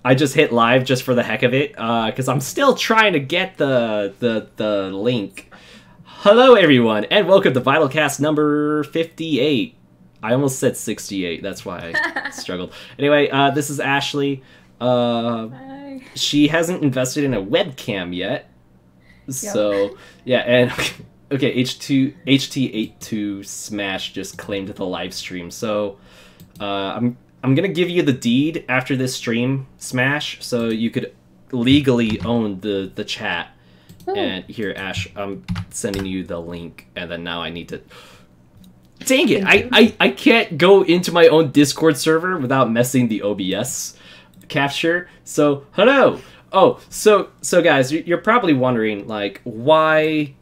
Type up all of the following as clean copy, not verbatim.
I just hit live just for the heck of it, because I'm still trying to get the link. Hello, everyone, and welcome to VYTALCast number 58. I almost said 68, that's why I struggled. Anyway, this is Ashley. Hi. She hasn't invested in a webcam yet. So, yeah, and... Okay, HT82 Smash just claimed the live stream, so I'm gonna give you the deed after this stream, Smash, so you could legally own the chat. Ooh. And here, Ash, I'm sending you the link, and then now I need to... Dang it! I can't go into my own Discord server without messing the OBS capture. So, hello! Oh, so guys, you're probably wondering, like, why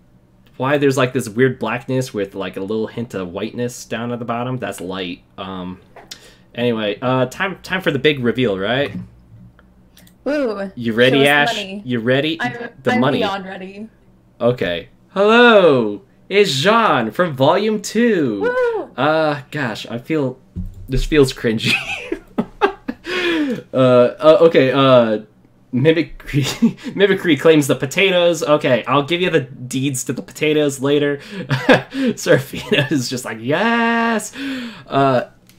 there's like this weird blackness with like a little hint of whiteness down at the bottom. That's light. Anyway, time for the big reveal, right? Woo. You ready, Ash? You ready? I'm money. beyond ready. Okay. Hello, it's Jean from Volume 2. Woo. Gosh, this feels cringy. Okay, Mimicry claims the potatoes. Okay, I'll give you the deeds to the potatoes later. Serafina is just like, yes!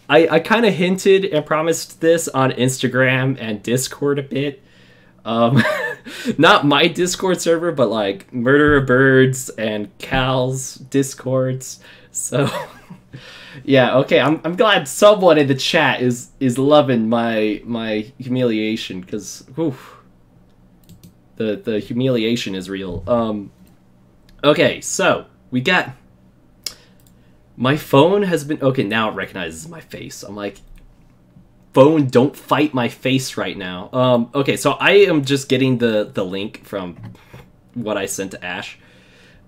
I kind of hinted and promised this on Instagram and Discord a bit. Not my Discord server, but like Murderer Birds and Cal's Discords. So, yeah, okay, I'm glad someone in the chat is loving my humiliation, because, the humiliation is real. Okay, so we got... My phone has been... Okay, now it recognizes my face. I'm like, phone, don't fight my face right now. Okay, so I am just getting the link from what I sent to Ash.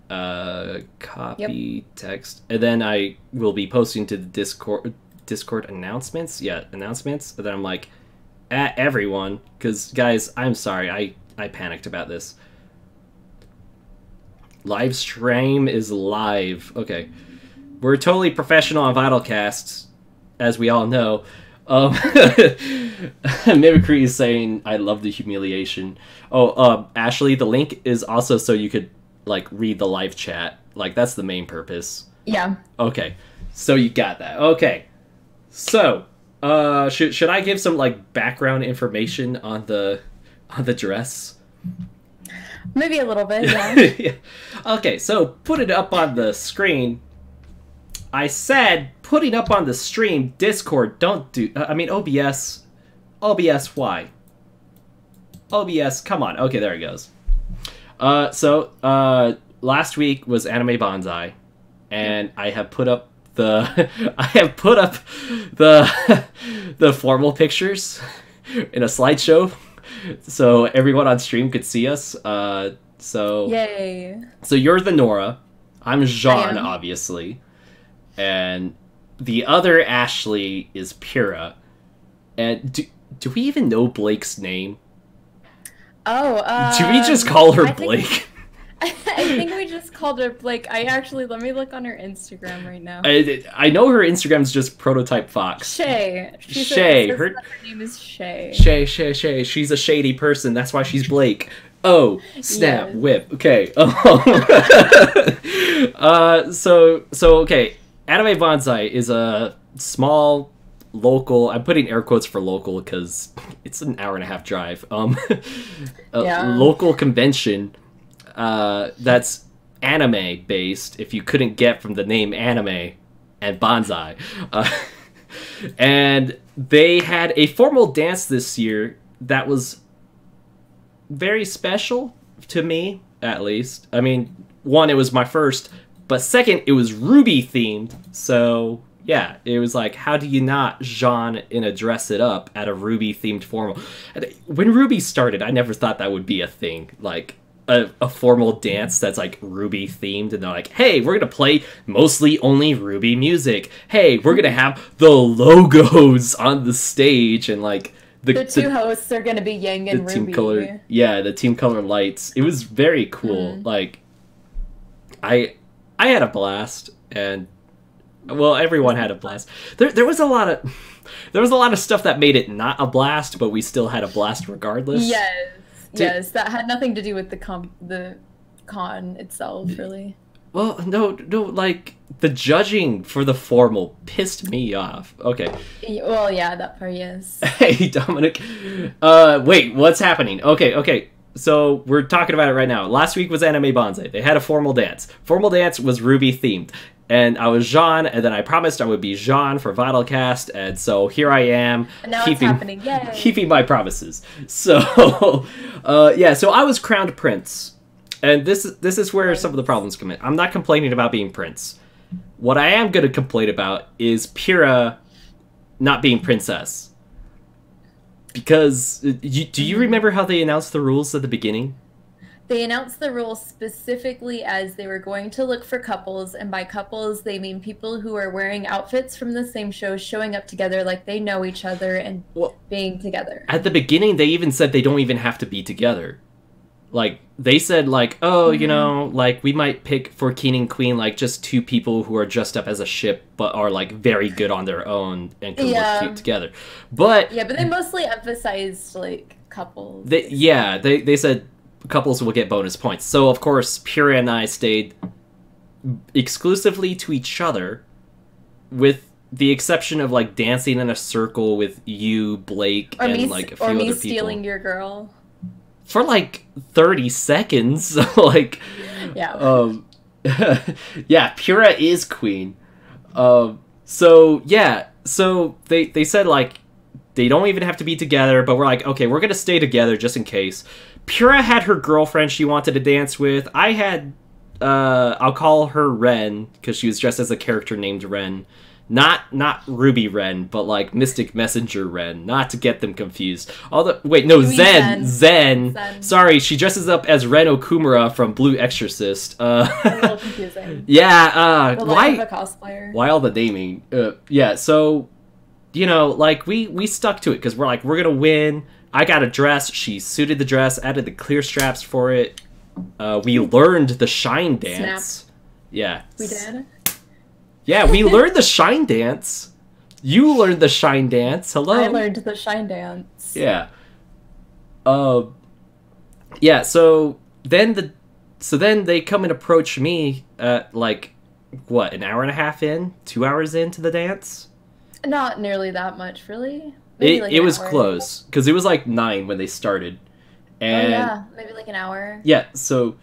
Copy text. And then I will be posting to the Discord announcements. Yeah, announcements. And then I'm like, at everyone. Because, guys, I'm sorry. I panicked about this. Live stream is live. Okay. We're totally professional on VYTALCast, as we all know. Mimicry is saying, I love the humiliation. Oh, Ashley, the link is also so you could, like, read the live chat. Like, that's the main purpose. Yeah. Okay. So you got that. Okay. So, should I give some, like, background information on the dress? Maybe a little bit, yeah. Yeah. Okay, so put it up on the screen. I said putting up on the stream. Discord, don't do... I mean, OBS. OBS, why? OBS, come on. Okay, there it goes. Last week was Anime Bonsai, and I have put up the... the formal pictures in a slideshow, so everyone on stream could see us. Yay. So you're the Nora. I'm Jean, obviously. And the other Ashley is Pyrrha. And do we even know Blake's name? Oh, do we just call her Blake? I think we just called her Blake. let me look on her Instagram right now. I know her Instagram's just Prototype Fox. Shay. Her name is Shay. Shay. She's a shady person. That's why she's Blake. Oh, snap, yes. Whip. Okay. Okay. Anime Bonsai is a small, local... I'm putting air quotes for local because it's an hour-and-a-half drive. Local convention that's anime-based, if you couldn't get from the name anime and bonsai. And they had a formal dance this year that was very special to me, at least. I mean, one, it was my first... But second, it was Ruby themed, so yeah, it was like, how do you not Jean in a dress it up at a Ruby themed formal? When Ruby started, I never thought that would be a thing, like a formal dance that's like Ruby themed, and they're like, hey, we're gonna play mostly only Ruby music. Hey, we're gonna have the logos on the stage, and like the two hosts are gonna be Yang and Ruby. Team color, yeah, the team color lights. It was very cool. Like, I had a blast, and Well, everyone had a blast. There was a lot of stuff that made it not a blast, but we still had a blast regardless. Yes, yes, that had nothing to do with the con itself, really. Well, no, like the judging for the formal pissed me off. Okay. Well, yeah, that part, yes. Hey, Dominic. Wait, what's happening? Okay. So we're talking about it right now. Last week was Anime Bonsai. They had a formal dance. Formal dance was Ruby themed. And I was Jean, and then I promised I would be Jean for VYTALCast, and so here I am, and now it's happening. Yay. Keeping my promises. So, yeah, so I was crowned prince, and this is where some of the problems come in. I'm not complaining about being prince. What I am going to complain about is Pyrrha not being princess. Because, do you remember how they announced the rules at the beginning? They announced the rules specifically as they were going to look for couples, and by couples, they mean people who are wearing outfits from the same show, showing up together like they know each other and being together. At the beginning, they even said they don't even have to be together. Like, they said, like, oh, you know, like, we might pick for king and queen, like, just two people who are dressed up as a ship, but are, like, very good on their own and can look cute together. But... yeah, but they mostly emphasized, like, couples. They said... couples will get bonus points. So, of course, Pyrrha and I stayed exclusively to each other, with the exception of, like, dancing in a circle with you, Blake, and, like, a few other people. Or me stealing your girl. For, like, 30 seconds. Like, yeah. Yeah, Pyrrha is queen. So, yeah. So, they said, like, they don't even have to be together, but we're like, okay, we're gonna stay together just in case. Pyrrha had her girlfriend she wanted to dance with. I had, I'll call her Ren, because she was dressed as a character named Ren. Not Ruby Ren, but like Mystic Messenger Ren, not to get them confused. Wait, no, Zen. Sorry, she dresses up as Ren Okumura from Blue Exorcist. A little confusing. Yeah, the life of a cosplayer. Why all the naming? Yeah, so, you know, like, we stuck to it, because we're like, we're gonna win. I got a dress, she suited the dress, added the clear straps for it. We learned the shine dance. Snap. Yeah. We did? Yeah, we learned the shine dance. You learned the shine dance. Hello. I learned the shine dance. Yeah. Yeah, so then they come and approach me like, what, an hour and a half in? 2 hours into the dance? Not nearly that much, really. It was close, because it was like 9 when they started. And yeah, maybe like an hour. Yeah, so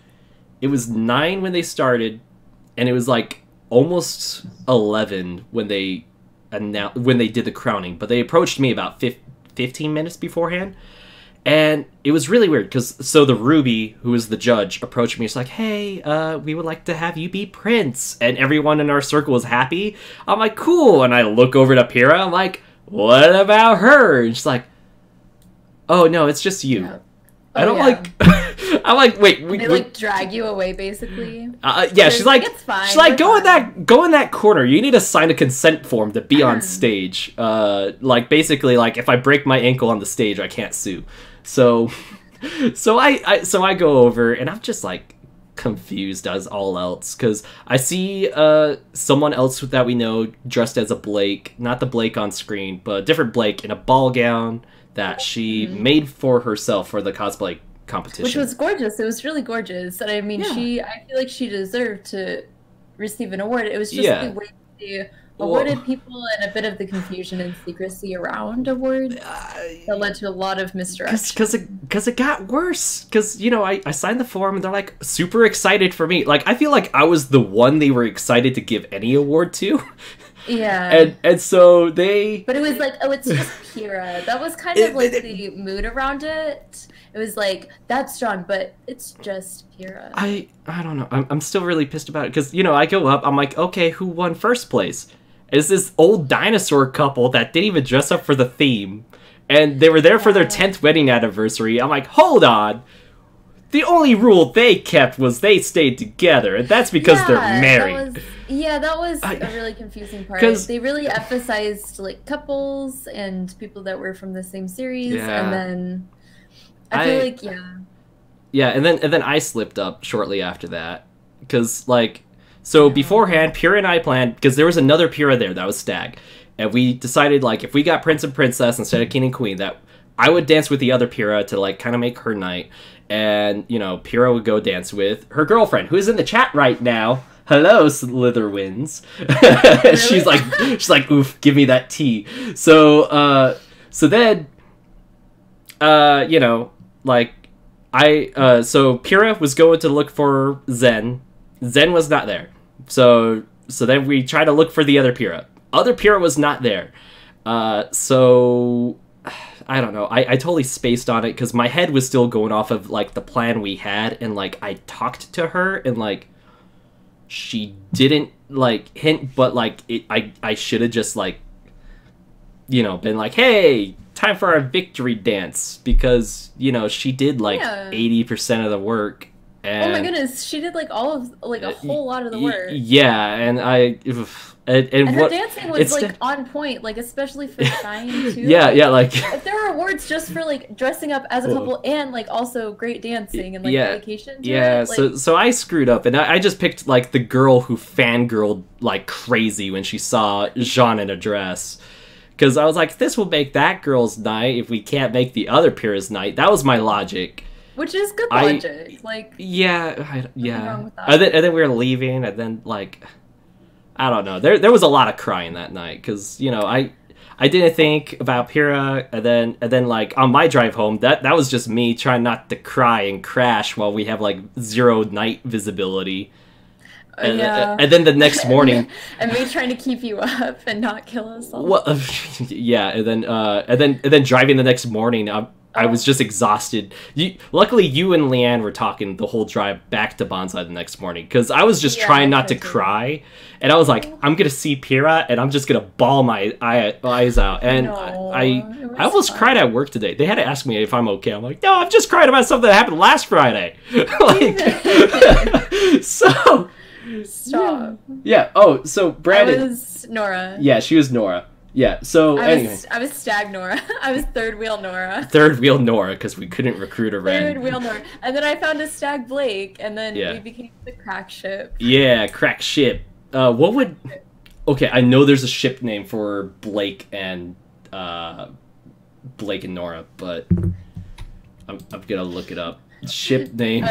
it was 9 when they started, and it was like almost 11 when they did the crowning. But they approached me about 15 minutes beforehand, and it was really weird, because so the Ruby, who was the judge, approached me. It's like, hey, we would like to have you be prince, and everyone in our circle was happy. I'm like, cool, and I look over to Pyrrha. I'm like, what about her? And she's like, oh, no, it's just you. Yeah. I don't like... I'm like, wait... They, like, drag you away, basically. Yeah, she's like... It's fine. She's like, go in that corner. You need to sign a consent form to be on stage. Like, basically, like, if I break my ankle on the stage, I can't sue. So I go over, and I'm just, like, confused as all else, because I see someone else that we know dressed as a Blake, not the Blake on screen, but a different Blake in a ball gown that she made for herself for the cosplay competition, which was gorgeous. It was really gorgeous, and I mean, I feel like she deserved to receive an award. It was just the way they awarded people and a bit of the confusion and secrecy around awards that led to a lot of misdirection. Because it got worse. Because, you know, I signed the form and they're like super excited for me. Like, I feel like I was the one they were excited to give any award to. Yeah. And so they... But it was like, oh, it's just Pyrrha. That was kind of like the mood around it. It was like, that's John, but it's just Pyrrha. I don't know. I'm still really pissed about it. Because, you know, I go up, I'm like, okay, who won first place? It's this old dinosaur couple that didn't even dress up for the theme. And they were there for their 10th wedding anniversary. I'm like, hold on. The only rule they kept was they stayed together. And that's because they're married. That was a really confusing part. They really emphasized, like, couples and people that were from the same series. And then I feel like, Yeah, and then I slipped up shortly after that. Because, like, So beforehand, Pyrrha and I planned, because there was another Pyrrha there that was stag. And we decided, like, if we got Prince and Princess instead of King and Queen, that I would dance with the other Pyrrha to, like, kind of make her night. And, you know, Pyrrha would go dance with her girlfriend, who is in the chat right now. Hello, Slitherwinds. Really? she's like, oof, give me that tea. So then, you know, like, so Pyrrha was going to look for Zen. Zen was not there. So then we tried to look for the other Pyrrha. Other Pyrrha was not there. So I don't know. I totally spaced on it because my head was still going off of, like, the plan we had, and, like, I talked to her, and, like, she didn't, like, hint, but, like, I should have just, like, you know, been like, hey, time for our victory dance, because, you know, she did, like, 80% of the work. And, oh my goodness, she did, like, all of, like, a whole lot of the work. Yeah, and and her dancing was, like, on point, like, especially for Shine, too. Yeah, like... If there were awards just for, like, dressing up as a couple and, like, also great dancing and, like, dedication to it. Like... So I screwed up, and I just picked, like, the girl who fangirled, like, crazy when she saw Jean in a dress. Because I was like, this will make that girl's night if we can't make the other Pyrrha's night. That was my logic. Which is good logic. Like, yeah. And then we were leaving, and then, like... I don't know. There was a lot of crying that night because, you know, I didn't think about Pyrrha, and then like on my drive home, that was just me trying not to cry and crash while we have like 0 night visibility. And then the next morning, and me trying to keep you up and not kill us all. Well, yeah, and then driving the next morning, I was just exhausted. Luckily, you and Leanne were talking the whole drive back to Bonsai the next morning, because I was just trying not to cry. And I was like, I'm going to see Pyrrha, and I'm just going to bawl my eyes out. And I almost cried at work today. They had to ask me if I'm okay. I'm like, no, I've just cried about something that happened last Friday. Like, so... Stop. Yeah, oh, so Brandon... I was Nora. Yeah, she was Nora. Yeah, so anyway. I was Stag Nora. I was third wheel Nora. Third wheel Nora, because we couldn't recruit a Third wheel Nora. And then I found a Stag Blake, and then we became the crack ship. Yeah, crack ship. What would... Okay, I know there's a ship name for Blake and Nora, but I'm gonna look it up. Ship name...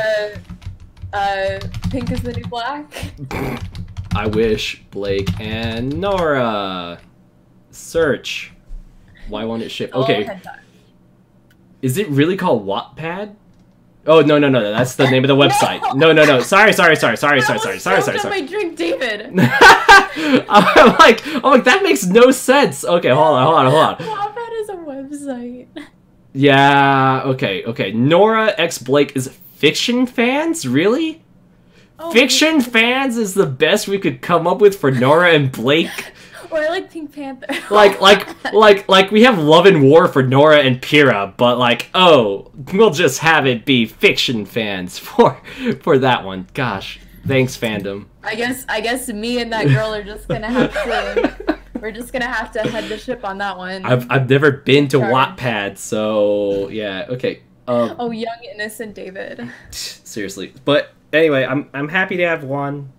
Pink is the new black. I wish. Blake and Nora. Search. Why won't it ship? Okay. Is it really called Wattpad? Oh, no. That's the name of the website. No. Sorry. My drink, David. I'm like, that makes no sense. Okay, hold on. Wattpad is a website. Yeah, okay. Nora x Blake is fiction fans? Really? Oh, fiction fans is the best we could come up with for Nora and Blake. Or like Pink Panther. like we have Love and War for Nora and Pyrrha, but like, oh, we'll just have it be fiction fans for that one. Gosh, thanks fandom. I guess me and that girl are just gonna have to. We're just gonna have to head the ship on that one. I've never been to Wattpad, so yeah, okay. Oh, young innocent David. Seriously, but anyway, I'm happy to have won.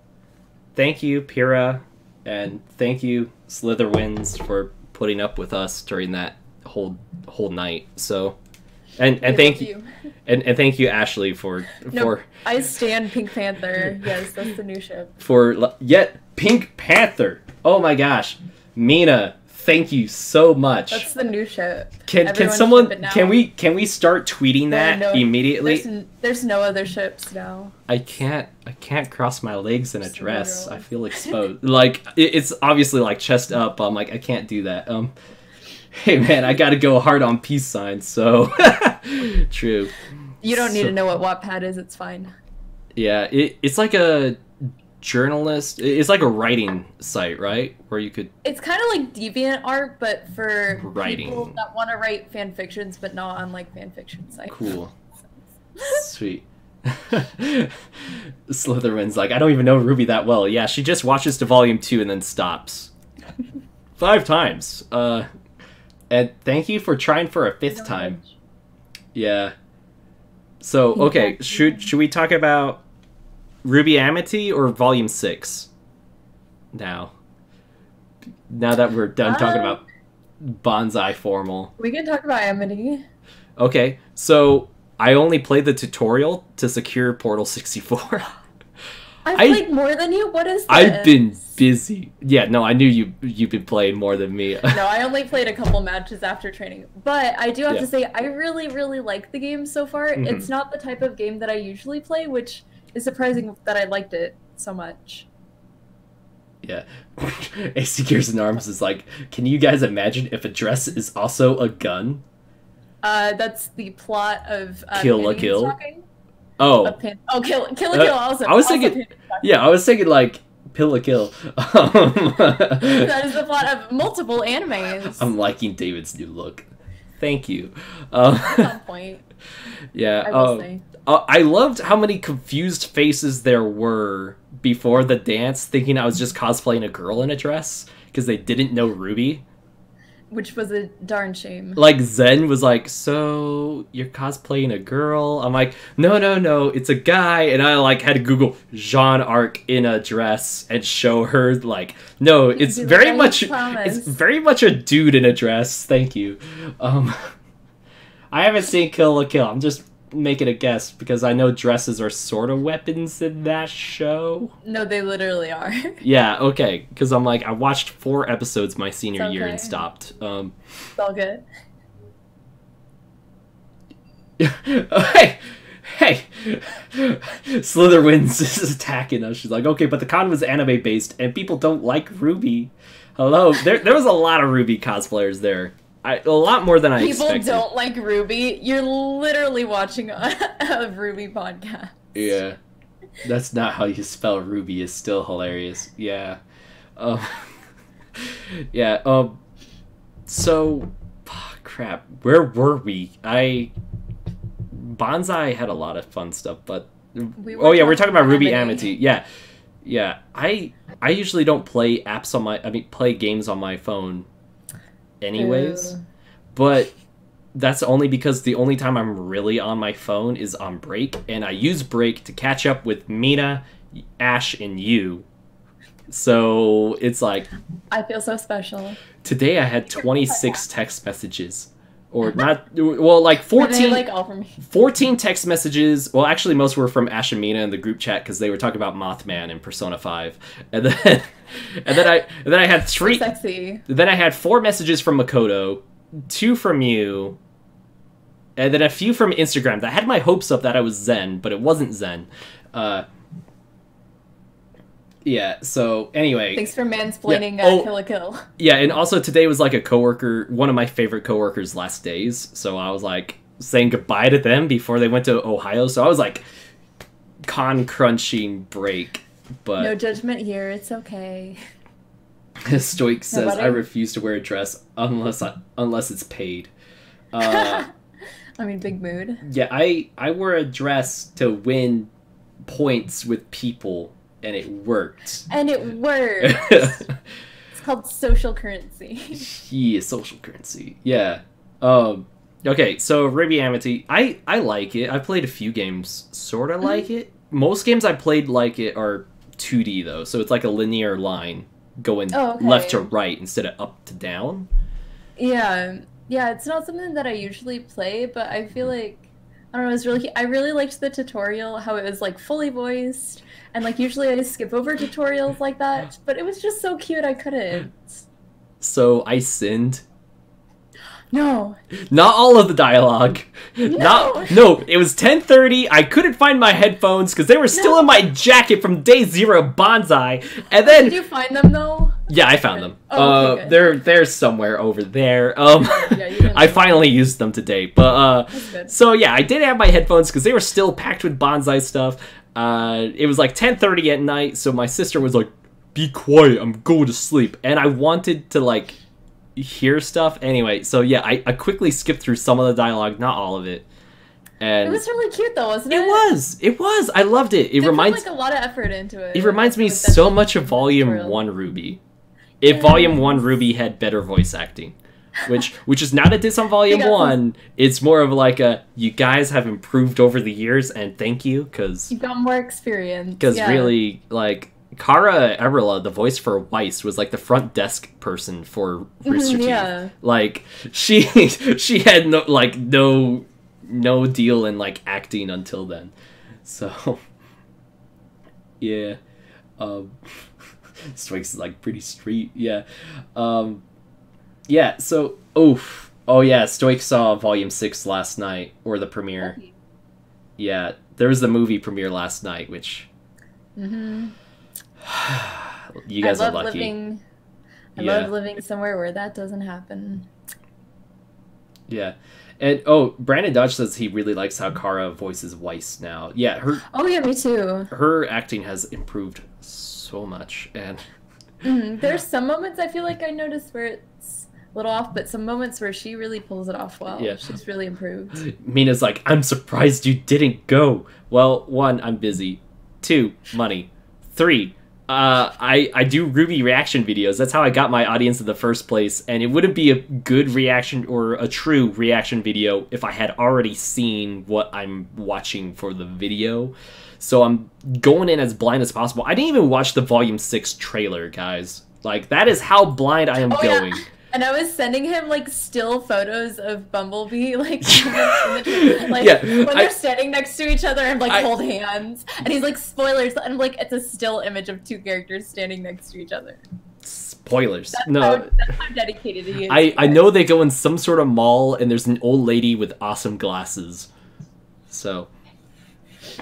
Thank you, Pyrrha. And thank you, Slitherwinds, for putting up with us during that whole night. So, and thank you, and thank you, Ashley, for. I stand Pink Panther. Yes, that's the new ship. Pink Panther. Oh my gosh, Mina, thank you so much. That's the new ship. Can someone can we start tweeting that immediately? There's no other ships now. I can't cross my legs in a dress. I feel exposed. Like it's obviously like chest up. I'm like I can't do that. Hey man, I gotta go hard on peace signs. So true. You don't need to know what Wattpad is. It's fine. Yeah, it's like a journalist. It's like a writing site, right? Where you could. It's kind of like DeviantArt, but for writing. People that want to write fan fictions, but not on like fan fiction sites. Cool. Sweet. Slytherin's like, I don't even know Ruby that well. Yeah, she just watches to volume 2 and then stops. 5 times. And thank you for trying for a 5th time. Yeah. So, okay, should we talk about Ruby Amity or Volume 6? Now that we're done talking about Bonsai Formal. We can talk about Amity. Okay, so I only played the tutorial to secure Portal 64. I've played more than you? What is this? I've been busy. Yeah, no, I knew you've been playing more than me. No, I only played a couple matches after training. But I do have to say, I really, really like the game so far. It's not the type of game that I usually play, which is surprising that I liked it so much. Yeah. AC Gears and Arms is like, can you guys imagine if a dress is also a gun? That's the plot of Kill la Kill. Talking. Oh. Kill la Kill also. I was thinking, I was thinking like Pill la Kill. That is the plot of multiple animes. I'm liking David's new look. Thank you. At some point. Yeah. I loved how many confused faces there were before the dance, thinking I was just cosplaying a girl in a dress because they didn't know Ruby. Which was a darn shame. Like, Zen was like, so you're cosplaying a girl? I'm like, no, it's a guy. And I, like, had to Google Jean Arc in a dress and show her, like, no, it's very much a dude in a dress. Thank you. I haven't seen Kill la Kill. I'm just making a guess because I know dresses are sort of weapons in that show. No, they literally are. Yeah, okay, because I'm like, I watched 4 episodes my senior year and stopped. It's all good. Hey, Slitherwinds is attacking us. She's like, okay, but the con was anime based and people don't like Ruby. Hello, there was a lot of Ruby cosplayers there. A lot more than I expected. People don't like Ruby. You're literally watching a Ruby podcast. Yeah. That's not how you spell Ruby. Is still hilarious. Yeah. Yeah. So, crap. Where were we? Bonsai had a lot of fun stuff, but... we're talking about Ruby Amity. Yeah. Yeah. I usually don't play apps on my... play games on my phone anyways, but that's only because the only time I'm really on my phone is on break, and I use break to catch up with Mina, Ash, and you. So it's like, I feel so special. Today I had 26 text messages. Or not, well, like 14, like all from me? 14 text messages. Well, actually, most were from Ash and Mina in the group chat because they were talking about Mothman in Persona 5. And then I had 3. So sexy. Then I had 4 messages from Makoto, 2 from you, and then a few from Instagram. That had my hopes up that I was Zen, but it wasn't Zen. Yeah, so anyway. Thanks for mansplaining Kill la Kill. Yeah, and also today was like a coworker, one of my favorite coworkers' last days. So I was like saying goodbye to them before they went to Ohio. So I was like con crunching break. But no judgment here, it's okay. Stoic says, I refuse to wear a dress unless it's paid. I mean, big mood. Yeah, I wore a dress to win points with people. And it worked. And it worked. It's called social currency. Yeah, social currency. Yeah. Okay, so Ruby Amity, I like it. I played a few games sort of like it. Most games I played like it are 2D, though. So it's like a linear line going left to right instead of up to down. Yeah. Yeah, it's not something that I usually play, but I feel like, I don't know, I really liked the tutorial, how it was like fully voiced. And, like, usually I skip over tutorials like that, but it was just so cute I couldn't. So I sinned. No. Not all of the dialogue. No. No, it was 10:30. I couldn't find my headphones because they were still in my jacket from day 0 Bonsai. And then... Did you find them, though? Yeah, I found them. Oh, okay, they're somewhere over there. I finally used them today. But, so yeah, I did have my headphones because they were still packed with Bonsai stuff. It was like 10:30 at night, so my sister was like, be quiet, I'm going to sleep. And I wanted to, like, hear stuff. Anyway, so yeah, I quickly skipped through some of the dialogue, not all of it. And it was really cute, though, wasn't it? It was. I loved it. It reminds put, like, a lot of effort into it. It reminds me so much of Volume 1 Ruby. If Volume 1 Ruby had better voice acting. which is not a diss on Volume 1. It's more of like a, you guys have improved over the years, and thank you, because... You got more experience. Because really, like, Kara Eberla, the voice for Weiss, was like the front desk person for Rooster Teeth. Yeah. Like, she had no deal in, like, acting until then. So, yeah. Strikes like pretty street, yeah. Yeah, so, oh yeah, Stoic saw Volume 6 last night, or the premiere. Yeah, there was the movie premiere last night, which... You guys are lucky. I love living somewhere where that doesn't happen. Yeah. And, Brandon Dodge says he really likes how Kara voices Weiss now. Yeah, her... Oh, yeah, me too. Her acting has improved so much, and... There's some moments I feel like I noticed where it's a little off, but some moments where she really pulls it off well. Yeah. She's really improved. Mina's like, I'm surprised you didn't go. Well, 1, I'm busy. 2, money. 3, I do Ruby reaction videos. That's how I got my audience in the first place, and it wouldn't be a good reaction or a true reaction video if I had already seen what I'm watching for the video. So I'm going in as blind as possible. I didn't even watch the Volume 6 trailer, guys. Like, that is how blind I am going. Yeah. And I was sending him, like, still photos of Bumblebee, like, when they're standing next to each other and, like, hold hands. And he's like, spoilers. And, like, it's a still image of 2 characters standing next to each other. Spoilers. That's how dedicated he is. I know they go in some sort of mall and there's an old lady with awesome glasses. So...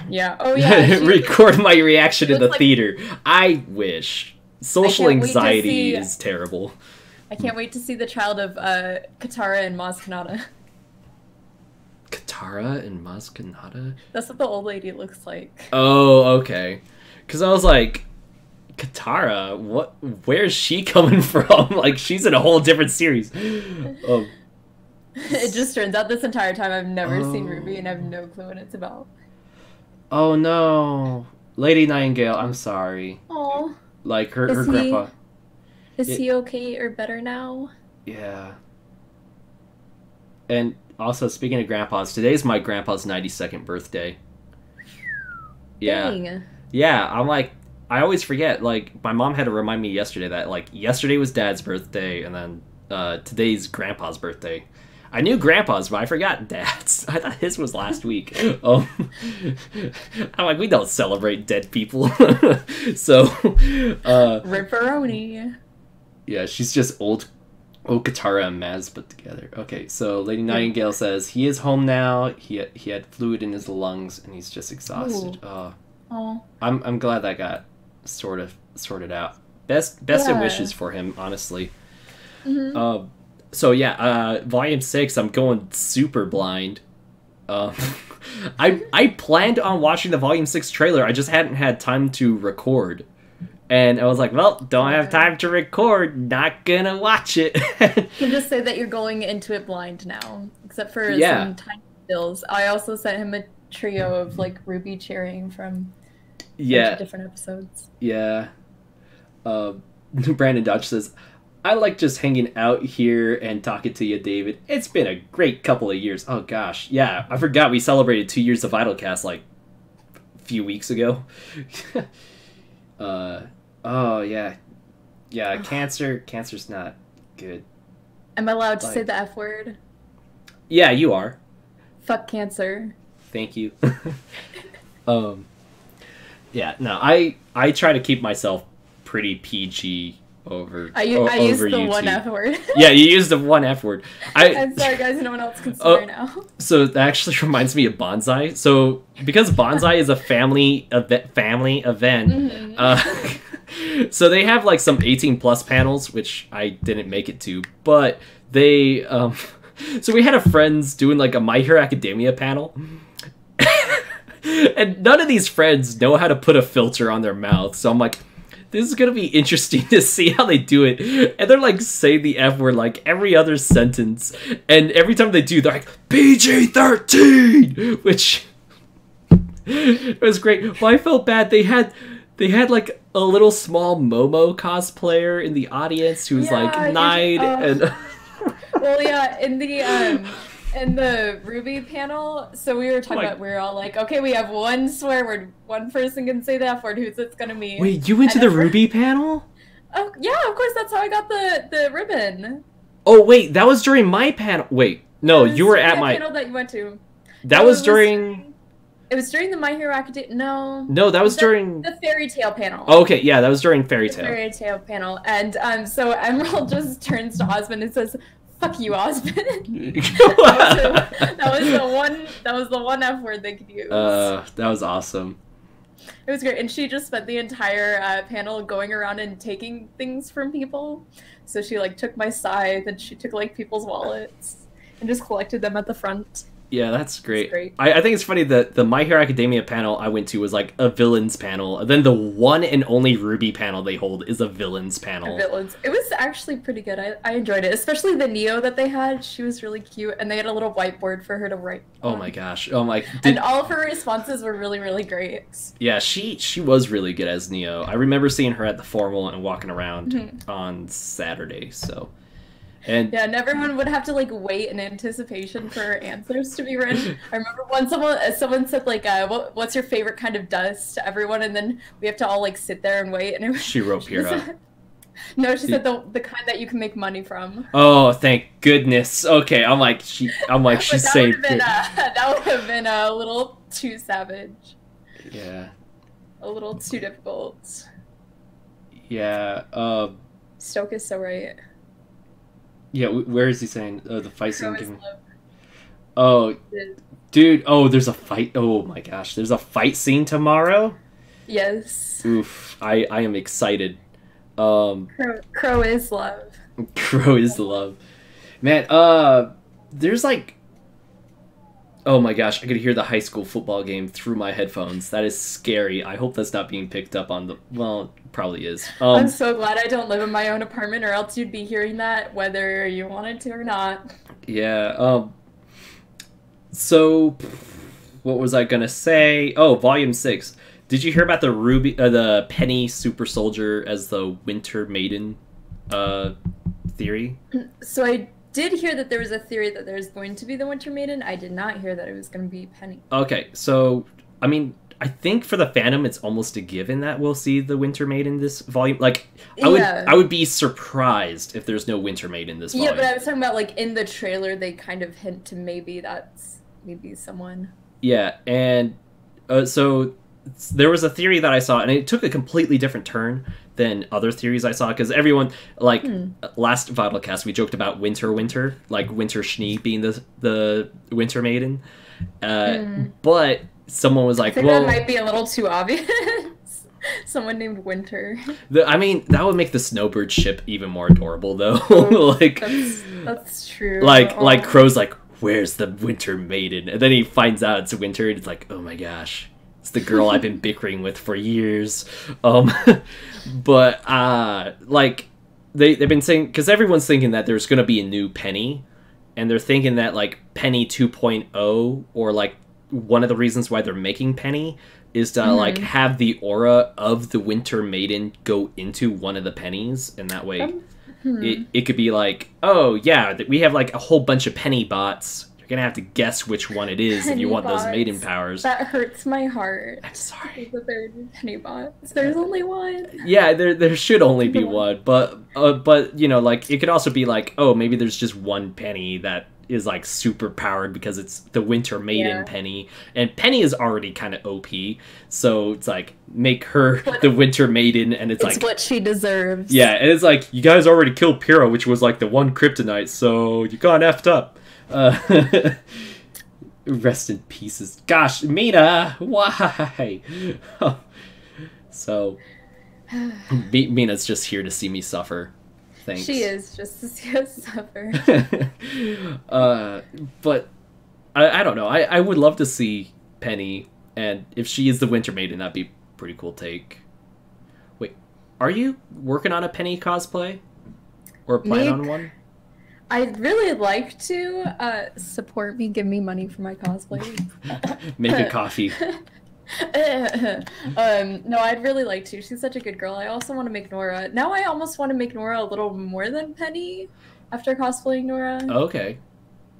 Yeah. Oh, yeah. Record my reaction in the theater. I wish. Social anxiety is terrible. I can't wait to see the child of Katara and Maz Kanata. Katara and Maz Kanata? That's what the old lady looks like. Oh, okay. Because I was like, Katara? Where's she coming from? Like, she's in a whole different series. It just turns out this entire time I've never seen Ruby and I have no clue what it's about. Oh no, Lady Nightingale, I'm sorry. Oh. Like her grandpa. Is he okay or better now? Yeah. And also, speaking of grandpas, today's my grandpa's 92nd birthday. Yeah. Dang. Yeah, I'm like, I always forget. Like, my mom had to remind me yesterday that, like, yesterday was Dad's birthday, and then today's Grandpa's birthday. I knew Grandpa's, but I forgot Dad's. I thought his was last week. I'm like, we don't celebrate dead people. So, Ripperoni. Yeah, she's just old Katara and Maz put together. Okay, so Lady Nightingale says he is home now. He had fluid in his lungs and he's just exhausted. I'm glad that got sorted out. Best of wishes for him, honestly. So yeah, Volume 6, I'm going super blind. I planned on watching the Volume 6 trailer, I just hadn't had time to record. And I was like, well, don't have time to record, not gonna watch it. You can just say that you're going into it blind now, except for some tiny stills. I also sent him a trio of, like, Ruby cheering from a bunch of different episodes. Yeah. Brandon Dodge says, I like just hanging out here and talking to you, David. It's been a great couple of years. Oh, gosh. Yeah, I forgot we celebrated 2 years of VYTALCast, like, a few weeks ago. Oh, yeah. Yeah, cancer's not good. Am I allowed to say the F word? Yeah, you are. Fuck cancer. Thank you. Yeah, no, I try to keep myself pretty PG over I used the YouTube. one F word. Yeah, you used the one F word. I'm sorry, guys. No one else can swear now. So that actually reminds me of Bonsai. So because Bonsai is a family event, so they have like some 18+ panels, which I didn't make it to, but they so we had a friends doing like a My Hero Academia panel. And none of these friends know how to put a filter on their mouth, so I'm like, this is gonna be interesting to see how they do it. And they're like saying the F word like every other sentence, and every time they do, they're like PG-13, which it was great. Well, I felt bad. They had like a little small Momo cosplayer in the audience who was like 9 and. Well, yeah, in the Ruby panel, so we were talking about, we were all like, okay, we have one swear word, one person can say the F word, who's it's gonna be? Wait, you went to the Ruby panel? Oh, yeah, of course, that's how I got the ribbon. Oh, wait, that was during my panel. Wait, no, you were at my... panel that you went to. That was during... It was during the My Hero Academia. No. No, that was during the Fairy Tail panel. Oh, okay, yeah, that was during Fairy Tail. Fairy Tail panel, and so Emerald just turns to Osmond and says, "Fuck you, Osmond." that was the one F word they could use. That was awesome. It was great, and she just spent the entire panel going around and taking things from people. So she like took my scythe, and she took like people's wallets, and just collected them at the front. Yeah, that's great. I think it's funny that the My Hero Academia panel I went to was like a villains panel, and then the one and only Ruby panel they hold is a villains panel. Villains. It was actually pretty good. I enjoyed it, especially the Neo that they had. She was really cute, and they had a little whiteboard for her to write on. Oh my gosh! Oh my! And all of her responses were really, really great. Yeah, she was really good as Neo. I remember seeing her at the formal and walking around on Saturday. So. And yeah, and everyone would have to like wait in anticipation for answers to be written. I remember when someone said like, "What's your favorite kind of dust?" to everyone, and then we have to all like sit there and wait. And she wrote Pyrrha. No, she said the kind that you can make money from. Oh, thank goodness. Okay, I'm like she saved it. That would have been a little too savage. Yeah. A little too difficult. Yeah. Stoke is so right. Yeah, where is he saying? The fight scene. Oh, dude. Oh, there's a fight. Oh my gosh, there's a fight scene tomorrow. Yes. Oof, I am excited. Crow is love. Crow is love, man. There's like. Oh my gosh, I could hear the high school football game through my headphones. That is scary. I hope that's not being picked up on the... Well, it probably is. I'm so glad I don't live in my own apartment, or else you'd be hearing that whether you wanted to or not. Yeah, so... What was I gonna say? Oh, Volume 6. Did you hear about the Penny Super Soldier as the Winter Maiden, theory? So I did hear that there was a theory that there's going to be the Winter Maiden. I did not hear that it was going to be Penny. Okay, so, I mean, I think for the fandom, it's almost a given that we'll see the Winter Maiden this volume. Like, I would be surprised if there's no Winter Maiden this volume. Yeah, but I was talking about, like, in the trailer, they kind of hint to maybe someone. Yeah, and so there was a theory that I saw, and it took a completely different turn than other theories I saw, because everyone, like, last VYTALcast, we joked about Winter, like Winter Schnee being the Winter Maiden, but someone was like, well... that might be a little too obvious. Someone named Winter. I mean, that would make the Snowbird ship even more adorable, though. Like, that's true. Like Crow's like, where's the Winter Maiden? And then he finds out it's Winter, and it's like, oh my gosh. It's the girl I've been bickering with for years. But, like, they've been saying... Because everyone's thinking that there's going to be a new Penny. And they're thinking that, like, Penny 2.0, or, like, one of the reasons why they're making Penny is to, like, have the aura of the Winter Maiden go into one of the pennies. And that way, it could be like, oh, yeah, we have, like, a whole bunch of Penny bots. You're gonna have to guess which one it is if you want those maiden powers. That hurts my heart. I'm sorry. The third Penny bots. There's only one. Yeah, there should only be one, but you know, like, it could also be like, oh, maybe there's just one Penny that is like super powered because it's the Winter Maiden Penny, and Penny is already kind of OP, so it's like make her the Winter Maiden, and it's like what she deserves. Yeah, and it's like you guys already killed Pyrrha, which was like the one kryptonite, so you got effed up. Rest in pieces. Gosh, Mina, why? So, Mina's just here to see me suffer. Thanks. She is just to see us suffer. But I don't know. I would love to see Penny, and if she is the Winter Maiden, that'd be a pretty cool take. Wait, are you working on a Penny cosplay? Or plan on one? I'd really like to support me, give me money for my cosplay. Make a coffee. No, I'd really like to. She's such a good girl. I also want to make Nora. Now I almost want to make Nora a little more than Penny. after cosplaying Nora. Okay.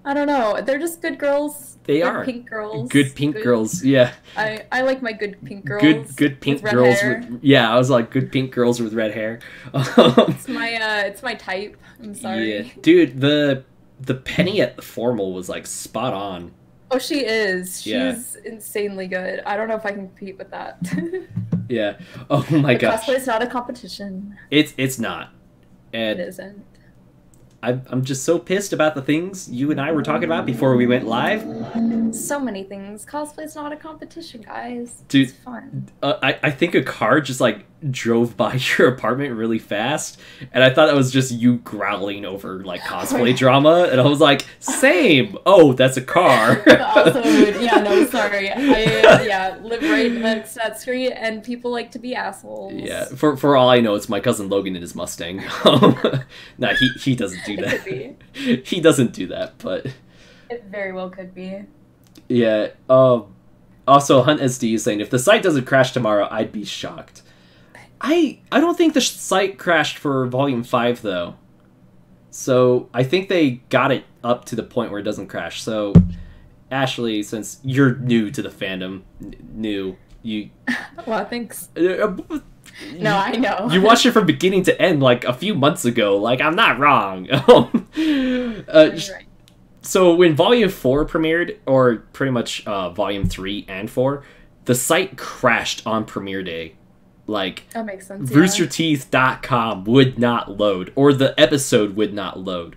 I don't know. They're just good girls. They good are pink girls. Good pink girls. Yeah. I like my good pink girls. Good pink with girls hair. with I was like good pink girls with red hair. It's my type. I'm sorry. Yeah, dude. The Penny at the formal was like spot on. Oh, she is. She's insanely good. I don't know if I can compete with that. Yeah. Oh my gosh. Cosplay is not a competition. It's not. And it isn't. I'm just so pissed about the things you and I were talking about before we went live. So many things. Cosplay is not a competition, guys. Dude, it's fun. I think a car just like drove by your apartment really fast, and I thought that was just you growling over like cosplay drama, and I was like, same. Oh, that's a car. Also, yeah, no, sorry. I live right next to that street, and people like to be assholes. Yeah, for all I know, it's my cousin Logan in his Mustang. Nah, he doesn't do that. It could be. He doesn't do that, but it very well could be. Yeah. Also, Hunt SD is saying if the site doesn't crash tomorrow, I'd be shocked. I don't think the site crashed for Volume 5 though. So I think they got it up to the point where it doesn't crash. So Ashley, since you're new to the fandom, you. Well, thanks. No, I know. You watched it from beginning to end like a few months ago. Like, I'm not wrong. You're right. So when Volume 4 premiered, or pretty much Volume 3 and 4, the site crashed on premiere day. Like, that makes sense. roosterteeth.com would not load, or the episode would not load.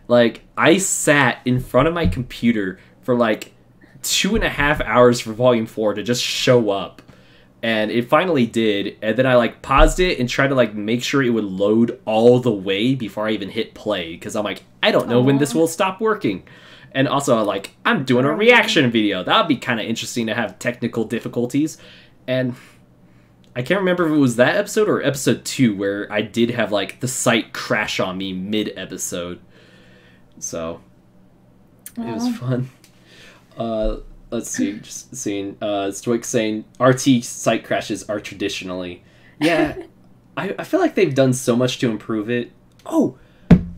Like, I sat in front of my computer for like 2.5 hours for Volume 4 to just show up. And it finally did, and then I like paused it and tried to like make sure it would load all the way before I even hit play, because I'm like, I don't know when this will stop working. And also like, I'm doing a reaction video. That would be kind of interesting to have technical difficulties. And I can't remember if it was that episode or episode 2 where I did have like the site crash on me mid-episode. So it was fun. Let's see, just seeing, Stoic saying, RT site crashes are traditionally. Yeah, I feel like they've done so much to improve it. Oh,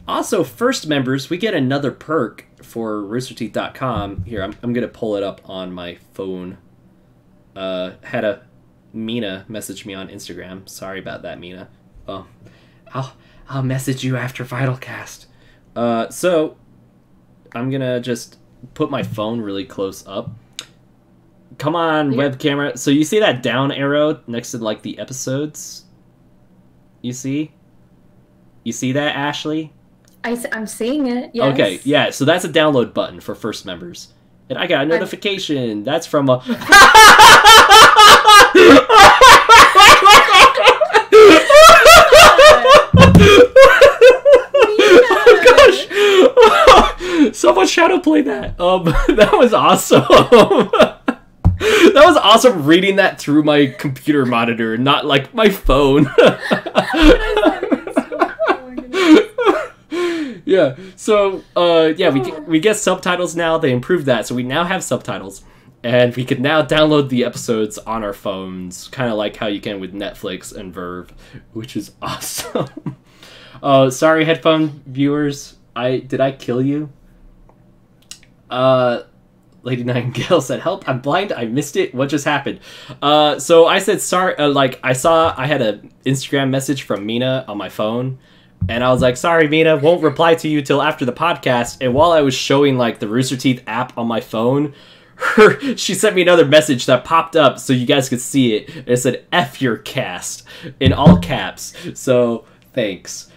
also, first members, we get another perk for roosterteeth.com. Here, I'm going to pull it up on my phone. Had a Mina message me on Instagram. Sorry about that, Mina. I'll message you after VYTALCast. So, I'm going to just put my phone really close up. Come on, web camera. So you see that down arrow next to like the episodes? You see that, Ashley? I'm seeing it, yes. Okay, yeah, so that's a download button for first members. And I got a notification. That's from a... Oh, gosh! Someone shadow play that. That was awesome. That was awesome reading that through my computer monitor, not like my phone. Yeah, so, we get subtitles now. They improved that, so we now have subtitles. And we can now download the episodes on our phones, kind of like how you can with Netflix and Verve, which is awesome. Sorry, headphone viewers. Did I kill you? Lady Nightingale said, help, I'm blind, I missed it, what just happened? So I said sorry, I had an Instagram message from Mina on my phone, and I was like, sorry Mina, won't reply to you till after the podcast, and while I was showing like the Rooster Teeth app on my phone, she sent me another message that popped up so you guys could see it, and it said, F your cast, in all caps, so thanks.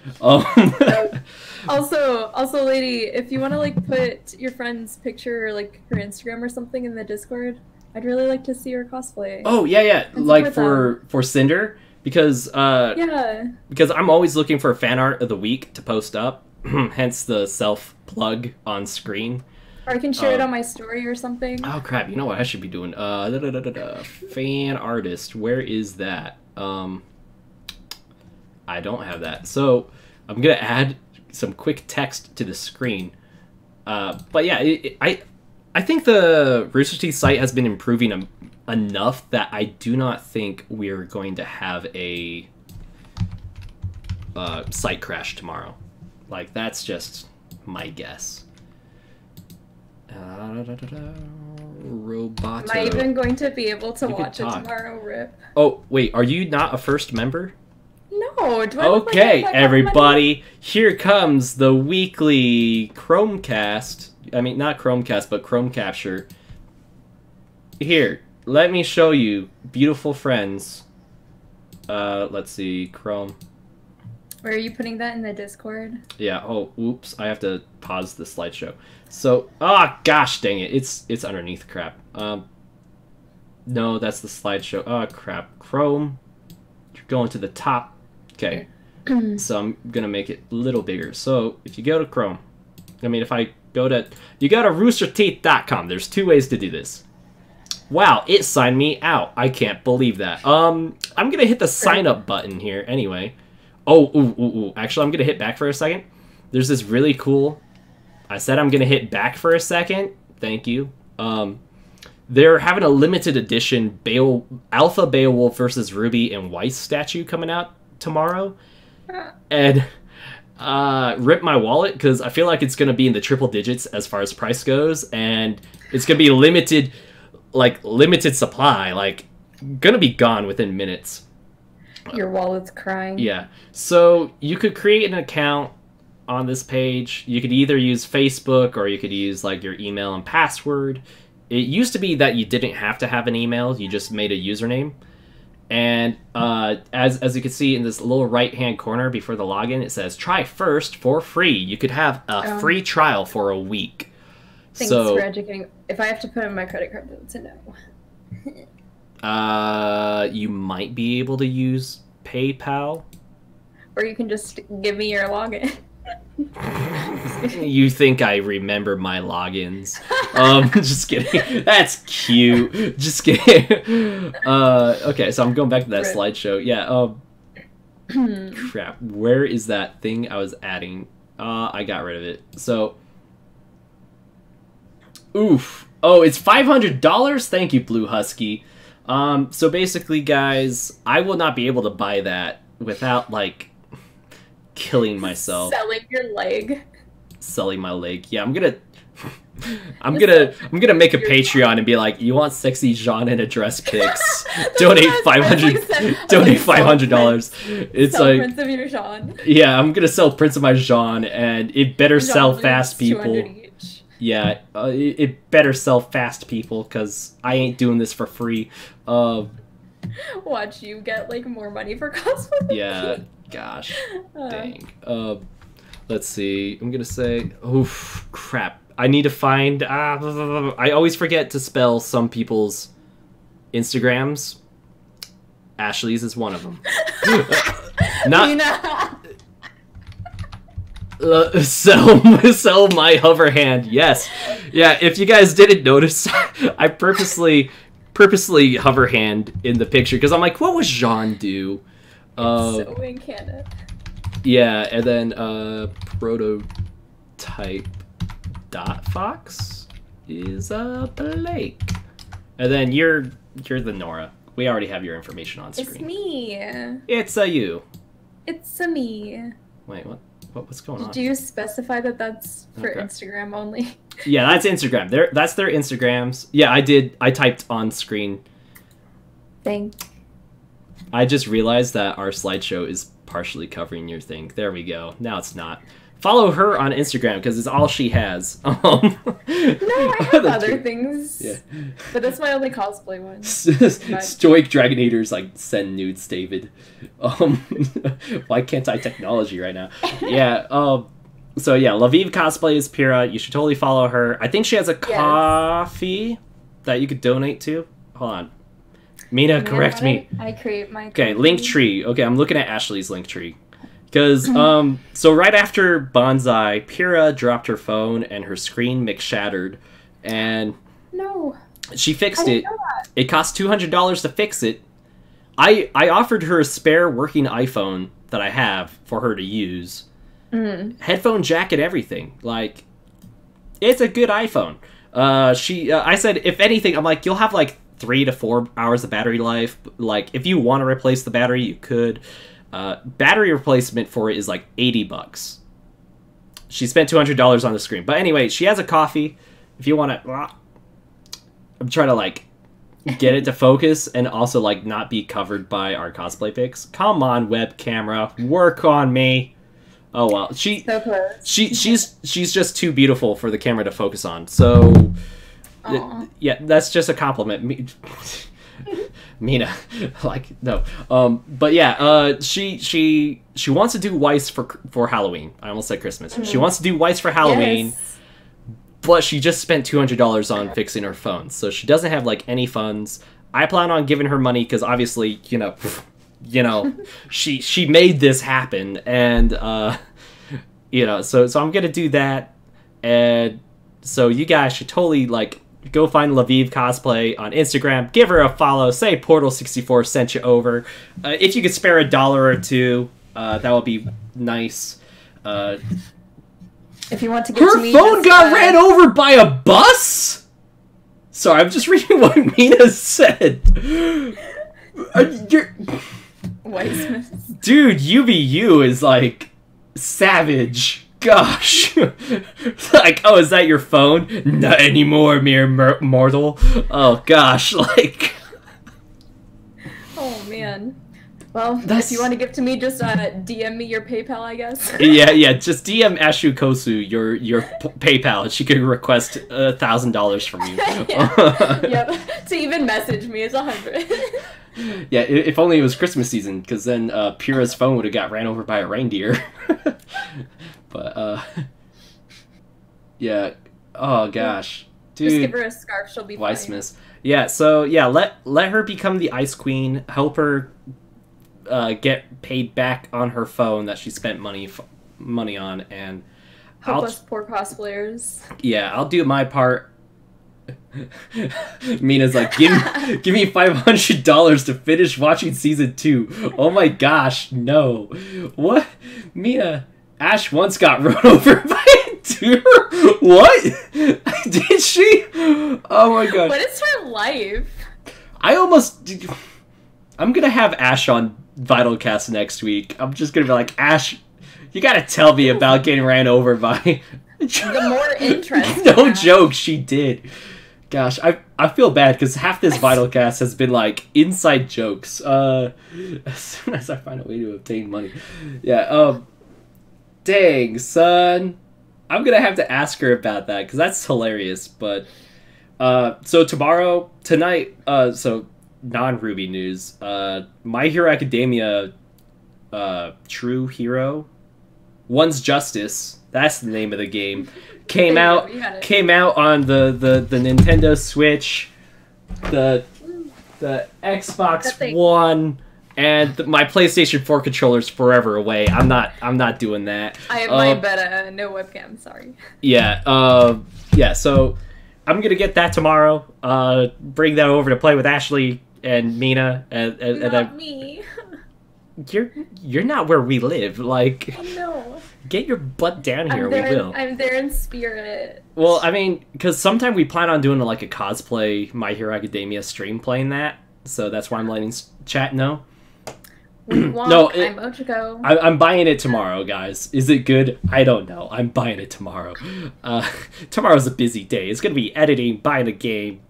Also, lady, if you want to like put your friend's picture or like her Instagram or something in the Discord, I'd really like to see her cosplay. Oh yeah, like for Cinder, because because I'm always looking for fan art of the week to post up, hence the self plug on screen. Or I can share it on my story or something. Oh crap! You know what I should be doing? Fan artist. Where is that? I don't have that, so I'm gonna add some quick text to the screen. But yeah, I think the Rooster Teeth site has been improving enough that I do not think we're going to have a site crash tomorrow. Like, that's just my guess. Roboto. Am I even going to be able to watch it tomorrow, Rip? Oh, wait, are you not a first member? No. Do I okay, everybody, here comes the weekly Chromecast. I mean, not Chromecast, but Chrome Capture. Here, let me show you, beautiful friends. Let's see, Chrome. Where are you putting that in the Discord? Yeah, oh, oops, I have to pause the slideshow. So, gosh dang it, it's underneath, crap. No, that's the slideshow. Oh, crap. Chrome, you're going to the top. Okay, so I'm gonna make it a little bigger. So, if you go to Chrome, I mean, if I go to, you go to roosterteeth.com, there's 2 ways to do this. Wow, it signed me out. I can't believe that. I'm gonna hit the sign up button here anyway. Oh, ooh. Actually, I'm gonna hit back for a second. There's this really cool... I said I'm gonna hit back for a second. Thank you. They're having a limited edition Alpha Beowulf versus Ruby and Weiss statue coming out tomorrow. And rip my wallet, because I feel like it's gonna be in the triple digits as far as price goes, and it's gonna be limited supply, like gonna be gone within minutes. Your wallet's crying. Yeah. So you could create an account on this page. You could either use Facebook or you could use like your email and password. It used to be that you didn't have to have an email, you just made a username. And as you can see in this little right hand corner before the login, it says try first for free. You could have a free trial for a week. Thanks for educating. If I have to put in my credit card, it's a no. You might be able to use PayPal. Or you can just give me your login. You think I remember my logins? Just kidding. That's cute. Just kidding. Okay, so I'm going back to that slideshow. Yeah, crap. Where is that thing I was adding? I got rid of it. So, oof. Oh, it's $500? Thank you, Blue Husky. So basically, guys, I will not be able to buy that without, like, killing myself. Selling your leg. Selling my leg. Yeah, I'm gonna make a Patreon and be like, you want sexy Jean in a dress pics? Donate $500. Donate $500. It's sell like prints of your Jean. Yeah, I'm gonna sell prints of my Jean, and it better sell fast, people. Yeah, it better sell fast, people, because I ain't doing this for free. Watch you get, like, more money for cosplay. Yeah, gosh. Dang. Let's see. I'm gonna say... Oof, crap. I need to find... I always forget to spell some people's Instagrams. Ashley's is one of them. Not... sell my hover hand. Yes. Yeah, if you guys didn't notice, I purposely hover hand in the picture because I'm like, what would Jean do? So incanted. Yeah, and then prototype .fox is Blake. And then you're the Nora. We already have your information on screen. It's me. It's a you. It's a me. Wait, what? What's going on? Do you specify that that's for Instagram only? Yeah, that's Instagram. That's their Instagrams. Yeah, I did. I typed on screen. I just realized that our slideshow is partially covering your thing. There we go. Now it's not. Follow her on Instagram because it's all she has. No, I have other things. Yeah. But that's my only cosplay one. Stoic Dragonators like send nudes, David. Why can't I technology right now? Yeah. So yeah, Laviv cosplays Pyrrha. You should totally follow her. I think she has a coffee that you could donate to. Hold on. Mina, correct me. I create my Okay, Linktree. Okay, I'm looking at Ashley's Linktree. Because, so right after Bonsai, Pyrrha dropped her phone and her screen shattered. And she fixed it. It cost $200 to fix it. I offered her a spare working iPhone that I have for her to use. Headphone jack and everything. Like, it's a good iPhone. I said, if anything, I'm like, you'll have like 3 to 4 hours of battery life. Like, if you want to replace the battery, you could. Battery replacement for it is like $80. she spent $200 on the screen. But anyway, she has a coffee. If you want to... I'm trying to, like, get it to focus and also, like, not be covered by our cosplay pics. Come on, web camera. Work on me. Oh, well. She's just too beautiful for the camera to focus on. So, yeah, that's just a compliment. Mina, like, no. But yeah, she wants to do Weiss for Halloween. I almost said Christmas. She wants to do Weiss for Halloween, but she just spent $200 on fixing her phone, so she doesn't have like any funds. I plan on giving her money because obviously, you know, she made this happen, and you know, so I'm gonna do that, and so you guys should totally like. Go find Lviv Cosplay on Instagram. Give her a follow. Say Portal64 sent you over. If you could spare $1 or $2, that would be nice. If you want to get her to me, phone got ran over by a bus? Sorry, I'm just reading what Mina said. Dude, UBU is like savage. Gosh. Like, oh, is that your phone? Not anymore, mere mortal. Oh, gosh, like... Oh, man. Well, if you want to give to me, just DM me your PayPal, I guess. yeah, just DM AshuCosu your PayPal. She could request $1,000 from you. Yep, to even message me is 100. Yeah, if only it was Christmas season, because then Pyrrha's phone would have got ran over by a reindeer. But, yeah. Oh, gosh. Dude. Just give her a scarf, she'll be fine. Yeah, so, yeah, let her become the Ice Queen. Help her get paid back on her phone that she spent money on, and... Help us poor cosplayers. Yeah, I'll do my part. Mina's like, give me $500 to finish watching season 2. Oh my gosh, no. What? Mina... Ash once got run over by a deer? What? Did she? Oh my gosh. What is her life? I'm gonna have Ash on VYTALCast next week. I'm just gonna be like, Ash, you gotta tell me about getting ran over by... The more interesting. No joke, she did. Gosh, I feel bad because half this VYTALCast has been like inside jokes. As soon as I find a way to obtain money. Yeah, dang, son. I'm gonna have to ask her about that, because that's hilarious, but... so tonight, so non-RWBY news, My Hero Academia, True Hero, One's Justice, that's the name of the game, came out on the Nintendo Switch, the Xbox One... And my PlayStation 4 controller's forever away. I'm not doing that. I have mine, but no webcam. Sorry. Yeah. Yeah. So I'm gonna get that tomorrow. Bring that over to play with Ashley and Mina. Not me. You're not where we live. Like. No. Get your butt down here. We will. I'm there in spirit. Well, I mean, because sometime we plan on doing like a cosplay My Hero Academia stream playing that. So that's why I'm letting chat know. No, I'm Ochiko. I'm buying it tomorrow, guys. Is it good? I don't know. I'm buying it tomorrow. Tomorrow's a busy day. It's gonna be editing, buying a game.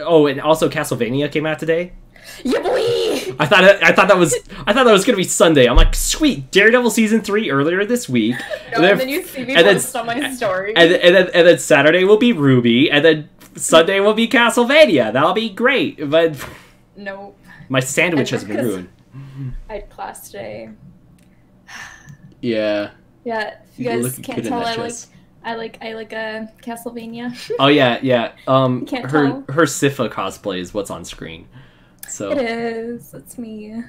Oh, and also Castlevania came out today. Yeah, boy! I thought that was gonna be Sunday. I'm like, sweet, Daredevil season 3 earlier this week. No, and then you see me post on my story. And then Saturday will be RWBY, and then Sunday will be Castlevania. That'll be great. But no, my sandwich has been ruined. I had class today. Yeah. Yeah, if you guys can't tell, I like Castlevania. Oh yeah. Can't tell. Her Sifa cosplay is what's on screen. So it is. It's me.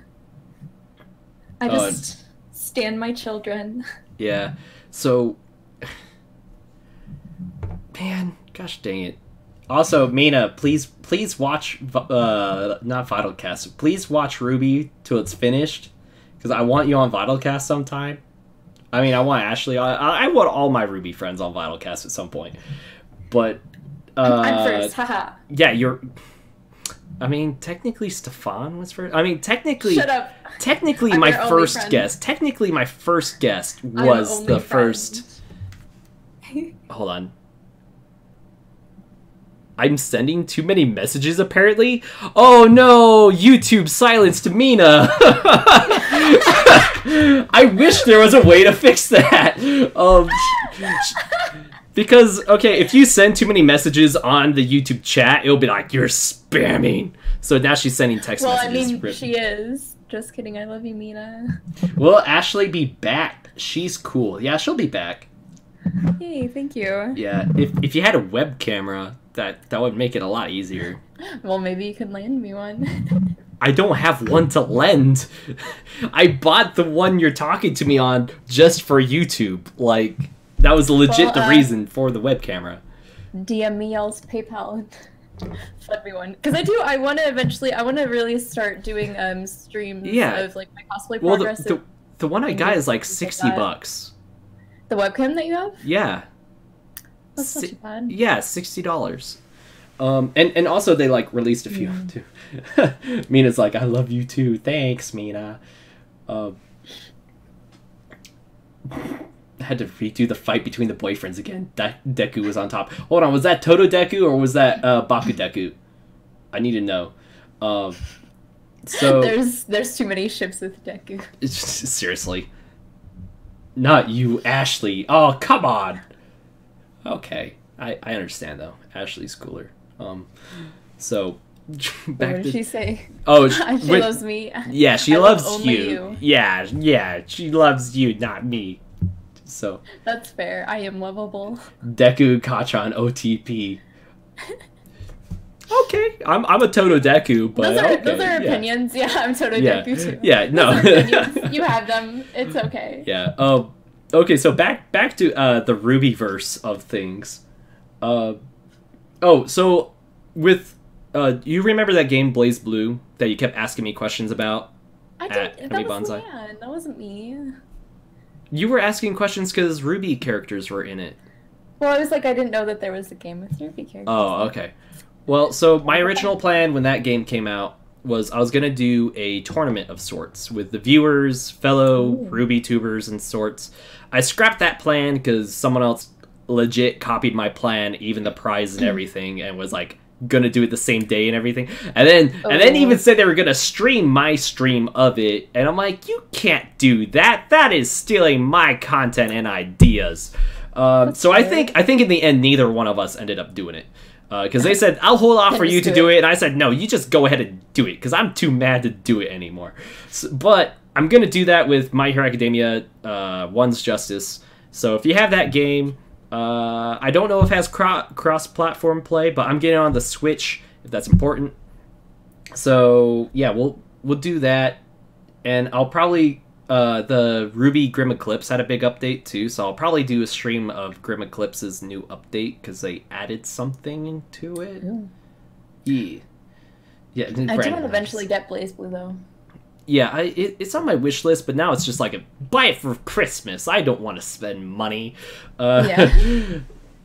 I just stand my children. Yeah. So, man, gosh dang it. Also, Mina, please watch, not VYTALCast, please watch RWBY till it's finished, because I want you on VYTALCast sometime. I mean, I want Ashley, I want all my RWBY friends on VYTALCast at some point, but, I'm first, haha. Yeah, I mean, technically Stefan was first. I mean, technically... Shut up. Technically, my first guest. Technically, my first guest was the first... Hold on. I'm sending too many messages, apparently? Oh no! YouTube silenced Mina! I wish there was a way to fix that! Because, okay, if you send too many messages on the YouTube chat, it'll be like, you're spamming! So now she's sending text messages. Well, I mean, she is. Just kidding, I love you, Mina. Will Ashley be back? She's cool. Yeah, she'll be back. Yay, thank you. Yeah, if you had a web camera, that would make it a lot easier. Well, maybe you could lend me one. I don't have one to lend. I bought the one you're talking to me on just for YouTube. Like, that was legit the reason for the web camera. DM me y'all's PayPal. Let me one. Because I want to really start doing streams of like my cosplay progress. Well, the one I got is like $60. The webcam that you have? Yeah. That's not too bad. Yeah, $60. And also they like released a few too. Mina's like, I love you too. Thanks, Mina. Had to redo the fight between the boyfriends again. Deku was on top. Hold on, was that Todo Deku or was that Baku Deku? I need to know. So there's too many ships with Deku. Seriously. Not you, Ashley. Oh, come on. Okay, I understand though. Ashley's cooler. So back what did she say? Oh, she loves me. Yeah, she loves you. Yeah, she loves you, not me. So that's fair. I am lovable. Deku Kachan OTP. Okay, I'm a Todo Deku, but those are opinions. Yeah, I'm Todo Deku too. Yeah, no. You have them. It's okay. Yeah. Okay, so back to the Rubyverse of things. So with you remember that game Blaze Blue that you kept asking me questions about? That was Leanne. That wasn't me. You were asking questions because Ruby characters were in it. Well, I was like, I didn't know that there was a game with Ruby characters. Oh, okay. Well, so my original plan when that game came out was I was going to do a tournament of sorts with the viewers, fellow Ruby tubers and sorts. I scrapped that plan because someone else legit copied my plan, even the prize and everything, and was like going to do it the same day and everything. And then even said they were going to stream my stream of it. And I'm like, you can't do that. That is stealing my content and ideas. So I think in the end, neither one of us ended up doing it. Because they said, I'll hold off for you to do it. And I said, no, you just go ahead and do it. Because I'm too mad to do it anymore. So, but I'm going to do that with My Hero Academia One's Justice. So if you have that game, I don't know if it has cross-platform play, but I'm getting on the Switch, if that's important. So yeah, we'll do that. And I'll probably... the Ruby Grim Eclipse had a big update too, so I'll probably do a stream of Grim Eclipse's new update because they added something into it. Ooh. Yeah. I do want to eventually get Blaze Blue though. Yeah, it's on my wish list, but now it's just like buy it for Christmas. I don't want to spend money. Yeah.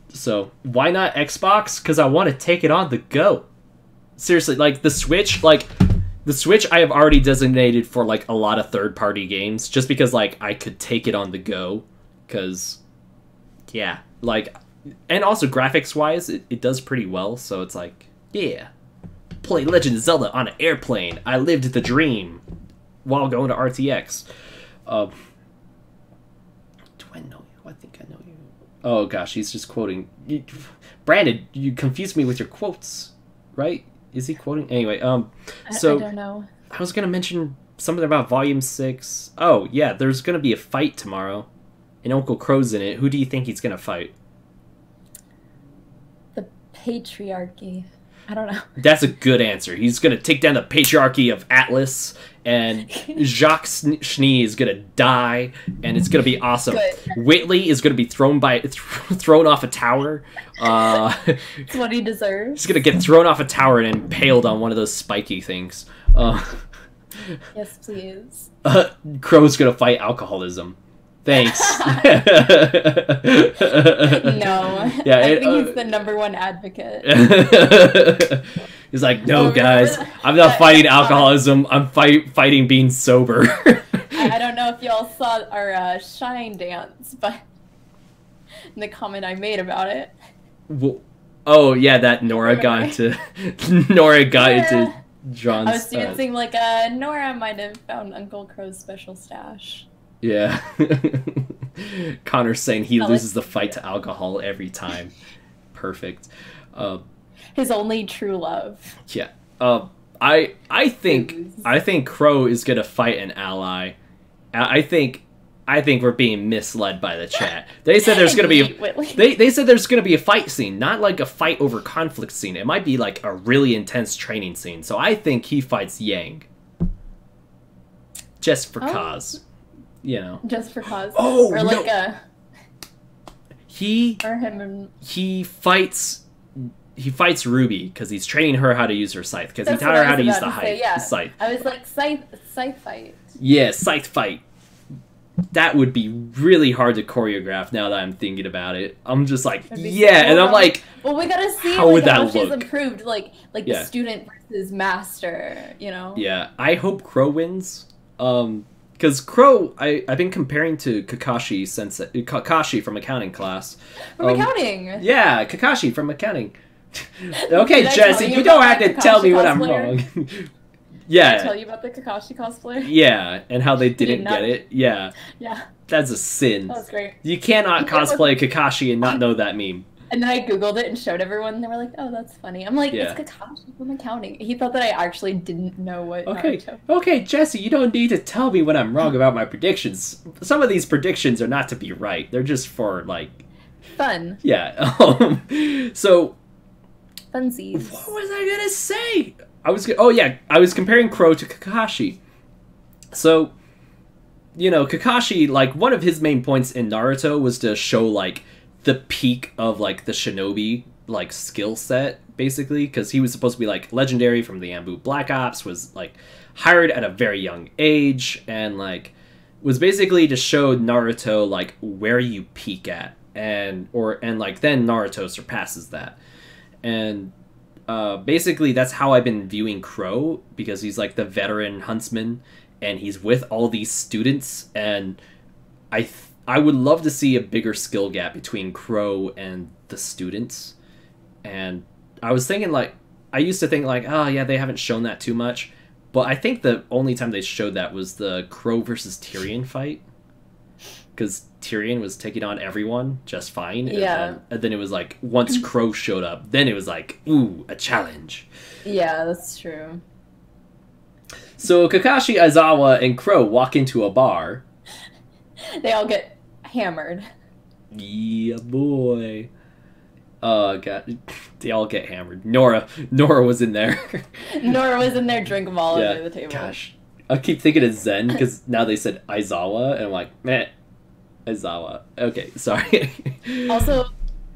So why not Xbox? Because I want to take it on the go. Seriously, like the Switch, The Switch I have already designated for, like, a lot of third-party games, just because, like, I could take it on the go, because, yeah, like, and also graphics-wise, it does pretty well, so it's like, yeah, play Legend of Zelda on an airplane, I lived the dream, while going to RTX. Do I know you? I think I know you. Oh, gosh, he's just quoting. Brandon, you confused me with your quotes, right? Is he quoting? Anyway, so... I don't know. I was going to mention something about Volume 6. Oh, yeah, there's going to be a fight tomorrow. And Uncle Crow's in it. Who do you think he's going to fight? The patriarchy. I don't know. That's a good answer. He's going to take down the patriarchy of Atlas, and Jacques Schnee is going to die, and it's going to be awesome. Good. Whitley is going to be thrown off a tower. It's what he deserves. He's going to get thrown off a tower and impaled on one of those spiky things. Yes, please. Crow's going to fight alcoholism. Thanks. No. Yeah, I think he's the #1 advocate. He's like, no, guys, I'm not fighting alcoholism. I'm fighting being sober. I don't know if y'all saw our Shine dance, but in the comment I made about it. Well, oh yeah, that Nora got into John's. I was dancing like Nora might have found Uncle Crow's special stash. Yeah. Connor's saying he loses the fight to alcohol every time. Perfect. His only true love. Yeah. I think Crow is gonna fight an ally. I think we're being misled by the chat. They said there's gonna be they said there's gonna be a fight scene, not like a fight over conflict scene. It might be like a really intense training scene. So I think he fights Yang. Just for cause. You know. Just for cause. Oh, or like no. He fights Ruby because he's training her how to use her scythe, because he taught her how to use the scythe. I was like, scythe fight. Yeah, scythe fight. That would be really hard to choreograph now that I'm thinking about it. I'm just like, yeah, and I'm like, well, we gotta see how would that she's look? improved, like the student versus master, you know? Yeah, I hope Crow wins. Because Crow, I've been comparing to Kakashi from accounting class. From accounting? Yeah, Kakashi from accounting. Okay, Jesse, you don't have to tell me when I'm wrong. Yeah. Did I tell you about the Kakashi cosplayer? Yeah, and how they didn't get it. Yeah. Yeah. That's a sin. That was great. You cannot cosplay Kakashi and not know that meme. And then I googled it and showed everyone, and they were like, "Oh, that's funny." I'm like, "It's Kakashi from accounting." He thought that I actually didn't know what. Okay, Jesse, you don't need to tell me when I'm wrong about my predictions. Some of these predictions are not to be right; they're just for like fun. Yeah. So. Funsies. What was I gonna say? I was comparing Crow to Kakashi. So, you know, Kakashi, like, one of his main points in Naruto was to show like the peak of like the shinobi like skill set, basically, because he was supposed to be like legendary from the Anbu Black Ops, was like hired at a very young age, and like was basically to show Naruto like where you peak at, and like then Naruto surpasses that. And basically that's how I've been viewing Crow, because he's like the veteran huntsman and he's with all these students, and I would love to see a bigger skill gap between Crow and the students. And I was thinking, like, I used to think like, oh yeah, they haven't shown that too much, but I think the only time they showed that was the Crow versus Tyrion fight, because Tyrion was taking on everyone just fine. Yeah. And then it was like, once Crow showed up, then it was like, ooh, a challenge. Yeah, that's true. So Kakashi, Aizawa, and Crow walk into a bar. They all get hammered. Yeah, boy. God, they all get hammered. Nora was in there. Nora was in there drinking all over the table. Gosh. I keep thinking of Zen, because now they said Aizawa, and I'm like, meh. Aizawa. Okay, sorry. Also,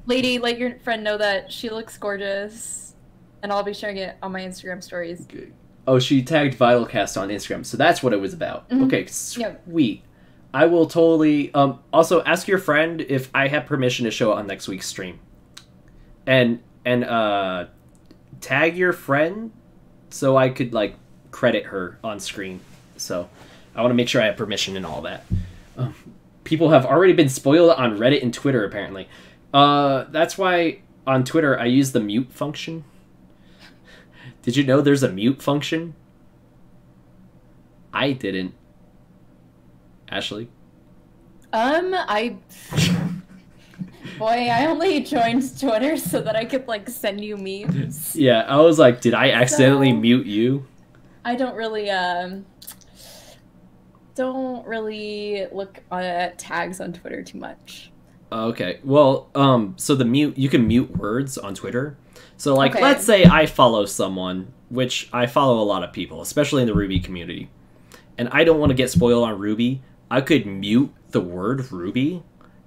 lady, let your friend know that she looks gorgeous, and I'll be sharing it on my Instagram stories. Okay. Oh, she tagged VYTALCast on Instagram, so that's what it was about. Mm-hmm. Okay, sweet. Yep. I will totally... also, ask your friend if I have permission to show it on next week's stream. And tag your friend so I could, like, credit her on screen. So, I want to make sure I have permission and all that. People have already been spoiled on Reddit and Twitter, apparently. That's why on Twitter I use the mute function. Did you know there's a mute function? I didn't. Ashley? I only joined Twitter so that I could, like, send you memes. Yeah, I was like, did I accidentally mute you? I don't really look at tags on Twitter too much. Okay. Well, so you can mute words on Twitter. So, like, let's say I follow someone, which I follow a lot of people, especially in the Ruby community, and I don't want to get spoiled on Ruby. I could mute the word Ruby,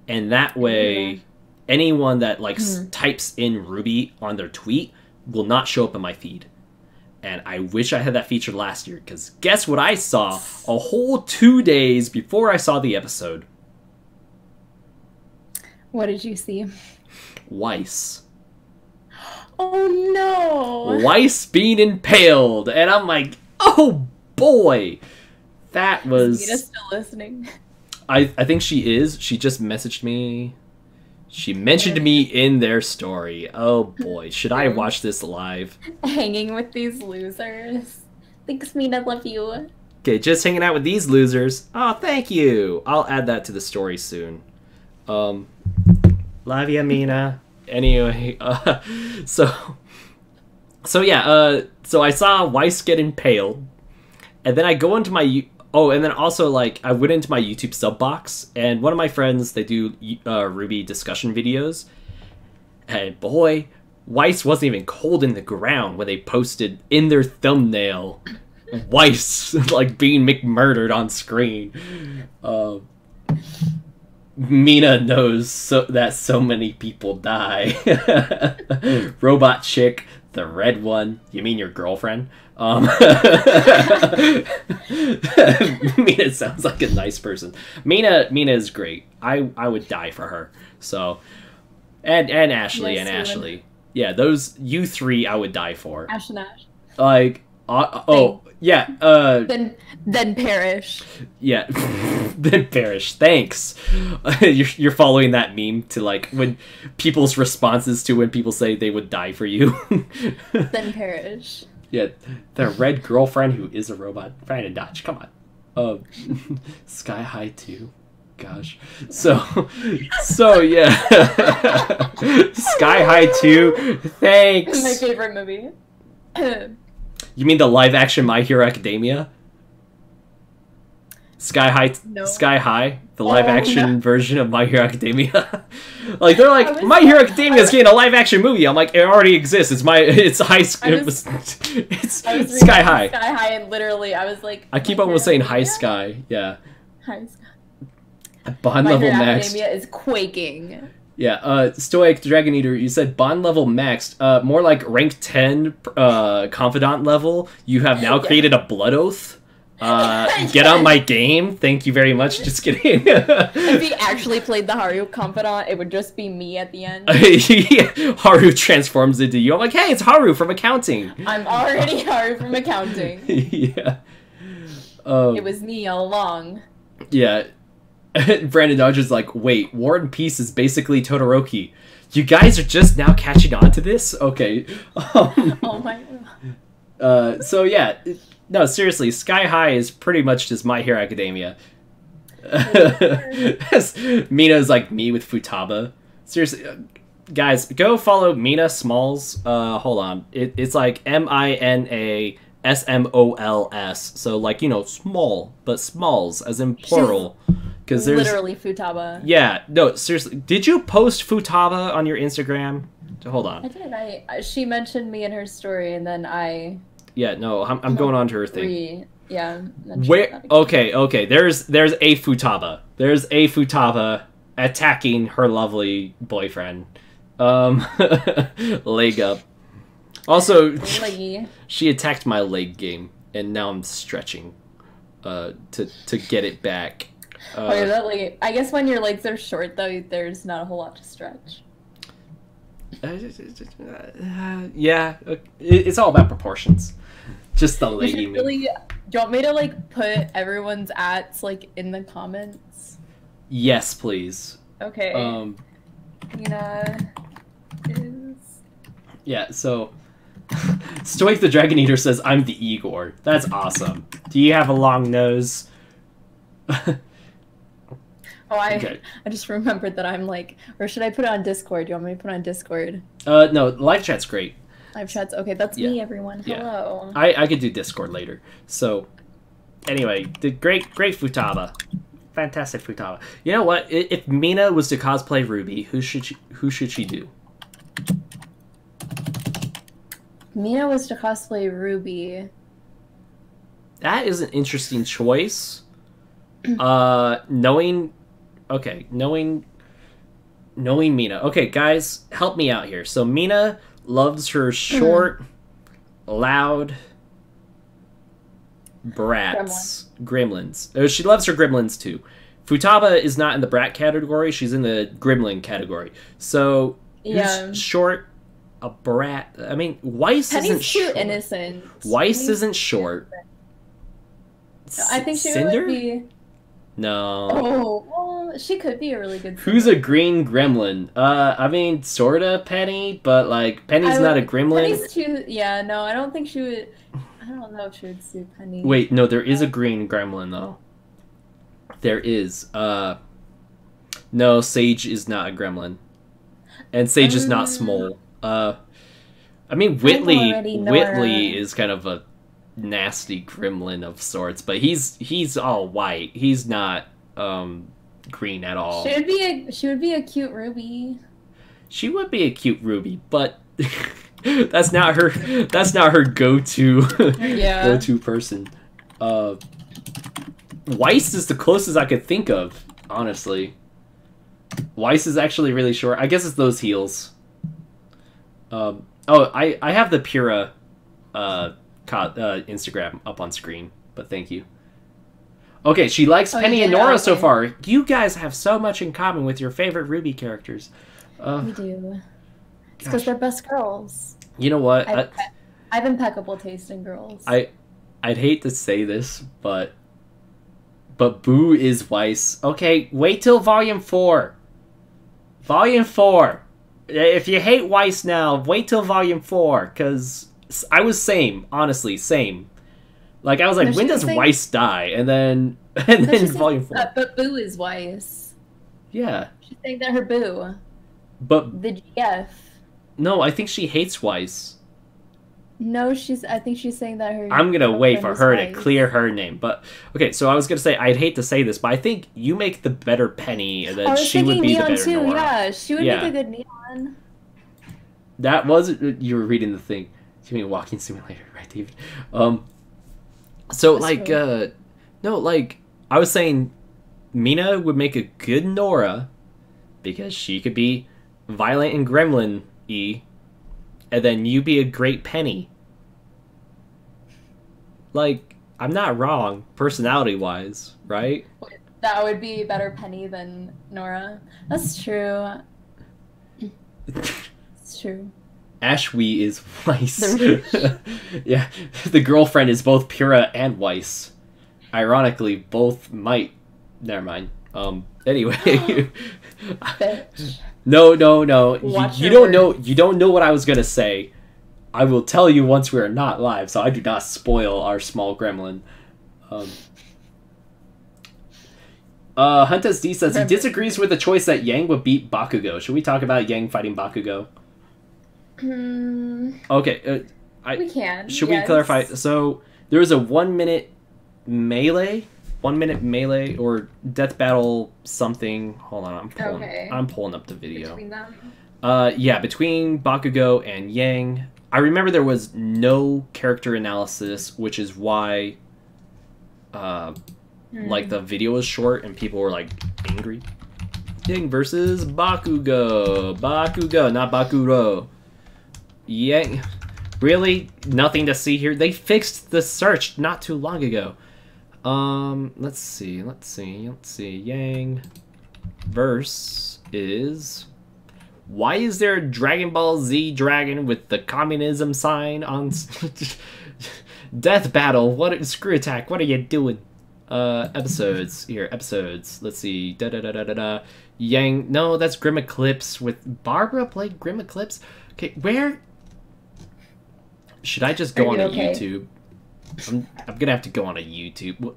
and that way anyone that, like, types in Ruby on their tweet will not show up in my feed. And I wish I had that feature last year, because guess what I saw a whole 2 days before I saw the episode? What did you see? Weiss. Oh no! Weiss being impaled, and I'm like, oh boy, that was. Is Mina still listening? I think she is. She just messaged me. She mentioned me in their story. Oh boy, should I watch this live? Hanging with these losers. Thanks, Mina. Love you. Okay, just hanging out with these losers. Oh, thank you. I'll add that to the story soon. Love ya, Mina. Anyway, so yeah, so I saw Weiss get impaled, and then I go into my and then also like I went into my YouTube sub box, and one of my friends, they do Ruby discussion videos, and boy, Weiss wasn't even cold in the ground when they posted in their thumbnail Weiss like being McMurdered on screen. Mina knows that so many people die. Robot chick, the red one. You mean your girlfriend? Mina sounds like a nice person. Mina is great. I would die for her. So, and Ashley yes, and Ashley. Yeah, those you three I would die for. Ash and Ash. Like, yeah. Then perish. Yeah, then perish. Thanks. You're following that meme to like when people's responses to when people say they would die for you. Then perish. Yeah, the red girlfriend who is a robot. Brandon Dodge, come on. Sky High 2. Gosh. So yeah. Sky High 2. Thanks. My favorite movie. You mean the live action My Hero Academia? Sky High, no. Sky High, the live action version of My Hero Academia. Like they're like, My Hero Academia is getting a live action movie. I'm like, it already exists. It's high school. It's Sky High. Sky High, and literally, I was like, I keep almost saying High Sky. Yeah. High Sky. Bond level maxed. Academia is quaking. Yeah, Stoic Dragon Eater, you said bond level maxed. More like rank 10 confidant level. You have now created a blood oath. Get on my game. Thank you very much. Just kidding. If he actually played the Haru confidant, it would just be me at the end. Haru transforms into you. I'm like, hey, it's Haru from accounting. I'm already Haru from accounting. Yeah. It was me all along. Yeah. Brandon Dodge is like, wait, War and Peace is basically Todoroki. You guys are just now catching on to this? Okay. Oh my god. So yeah, no, seriously, Sky High is pretty much just My Hero Academia. Mina's like me with Futaba. Seriously, guys, go follow Mina Smalls. Hold on. It's like MINA SMOLS. So like, you know, small, but smalls as in plural. Because there's literally Futaba. Yeah, no, seriously. Did you post Futaba on your Instagram? Hold on. I did. She mentioned me in her story, and then I. Yeah, no, I'm going on to her thing. Yeah. Where? Okay. There's a Futaba. There's a Futaba attacking her lovely boyfriend. Leg up. Also, she attacked my leg game, and now I'm stretching, to get it back. I guess when your legs are short, though, there's not a whole lot to stretch. Yeah, it's all about proportions. Just the leggy. Do you want me to like put everyone's ats like in the comments? Yes, please. Okay. Tina is. Yeah. So, Stoic the Dragon Eater says, "I'm the Igor." That's awesome. Do you have a long nose? I just remembered that I'm like, or should I put it on Discord? Do you want me to put it on Discord? No, live chat's great. Live chat's okay. That's me, everyone. Hello. I could do Discord later. So, anyway, the great Futaba, fantastic Futaba. You know what? If Mina was to cosplay Ruby, who should she do? Mina was to cosplay Ruby. That is an interesting choice. Knowing Mina. Okay, guys, help me out here. So Mina loves her short, loud brats. Gremlins. She loves her gremlins too. Futaba is not in the brat category. She's in the gremlin category. So, who's short, a brat. I mean, Weiss Penny's isn't too short. innocent. Weiss isn't short. No, I think she Cinder? would be. No. Oh, well, she could be a really good. Who's a green gremlin? I mean, sorta Penny, but like Penny's not a gremlin. Penny's too. Yeah, no, I don't think she would. I don't know if she would suit Penny. Wait, no, there is a green gremlin though. There is. No, Sage is not a gremlin, and Sage is not small. I mean, Whitley is kind of a nasty gremlin of sorts, but he's all white. He's not green at all. She would be a cute Ruby. She would be a cute Ruby, but that's not her go-to go-to person. Weiss is the closest I could think of, honestly. Weiss is actually really short. I guess it's those heels. Oh, I have the Pura Instagram up on screen, but thank you. Okay, she likes Penny and Nora so far. You guys have so much in common with your favorite Ruby characters. We do. It's because they're best girls. You know what? I have impeccable taste in girls. I'd hate to say this, but Boo is Weiss. Okay, wait till Volume 4. Volume 4. If you hate Weiss now, wait till Volume 4, because I was same, honestly, same. Like, I was like, when does Weiss die? And then Volume 4. But Boo is Weiss. Yeah. She's saying that her Boo. But the GF. No, I think she hates Weiss. No, I think she's saying that her... I'm gonna wait for her to clear her name. But, okay, so I was gonna say, I'd hate to say this, but I think you make the better Penny, and then she would be the better too. Nora. Yeah, she would make a good Neon. That was... You were reading the thing. You mean Walking Simulator, right, David? So, like, no, like, I was saying Mina would make a good Nora because she could be violent and gremlin-y, and then you be a great Penny. Like, I'm not wrong, personality-wise, right? That would be better Penny than Nora. That's true. It's true. Ashwee is Weiss. Yeah, the girlfriend is both Pura and Weiss. Ironically, both might... Never mind. Anyway. No. You don't know what I was gonna say. I will tell you once we are not live, so I do not spoil our small gremlin. Huntas D says he disagrees with the choice that Yang would beat Bakugo. Should we talk about Yang fighting Bakugo? Okay, we can. Should we clarify? So there was a 1 minute melee, or death battle something. Hold on, I'm pulling up the video. Between them. Yeah, between Bakugo and Yang. I remember there was no character analysis, which is why, like, the video was short and people were, like, angry. Yang versus Bakugo. Bakugo, not Bakuro. Yang. Really? Nothing to see here? They fixed the search not too long ago. Let's see. Yang verse is... Why is there a Dragon Ball Z dragon with the communism sign on... Death battle. What? Screw attack. What are you doing? Episodes. Here, episodes. Let's see. Yang... No, that's Grim Eclipse with... Barbara played Grim Eclipse? Okay, where... Should I just go on a YouTube? I'm gonna have to go on a YouTube. What?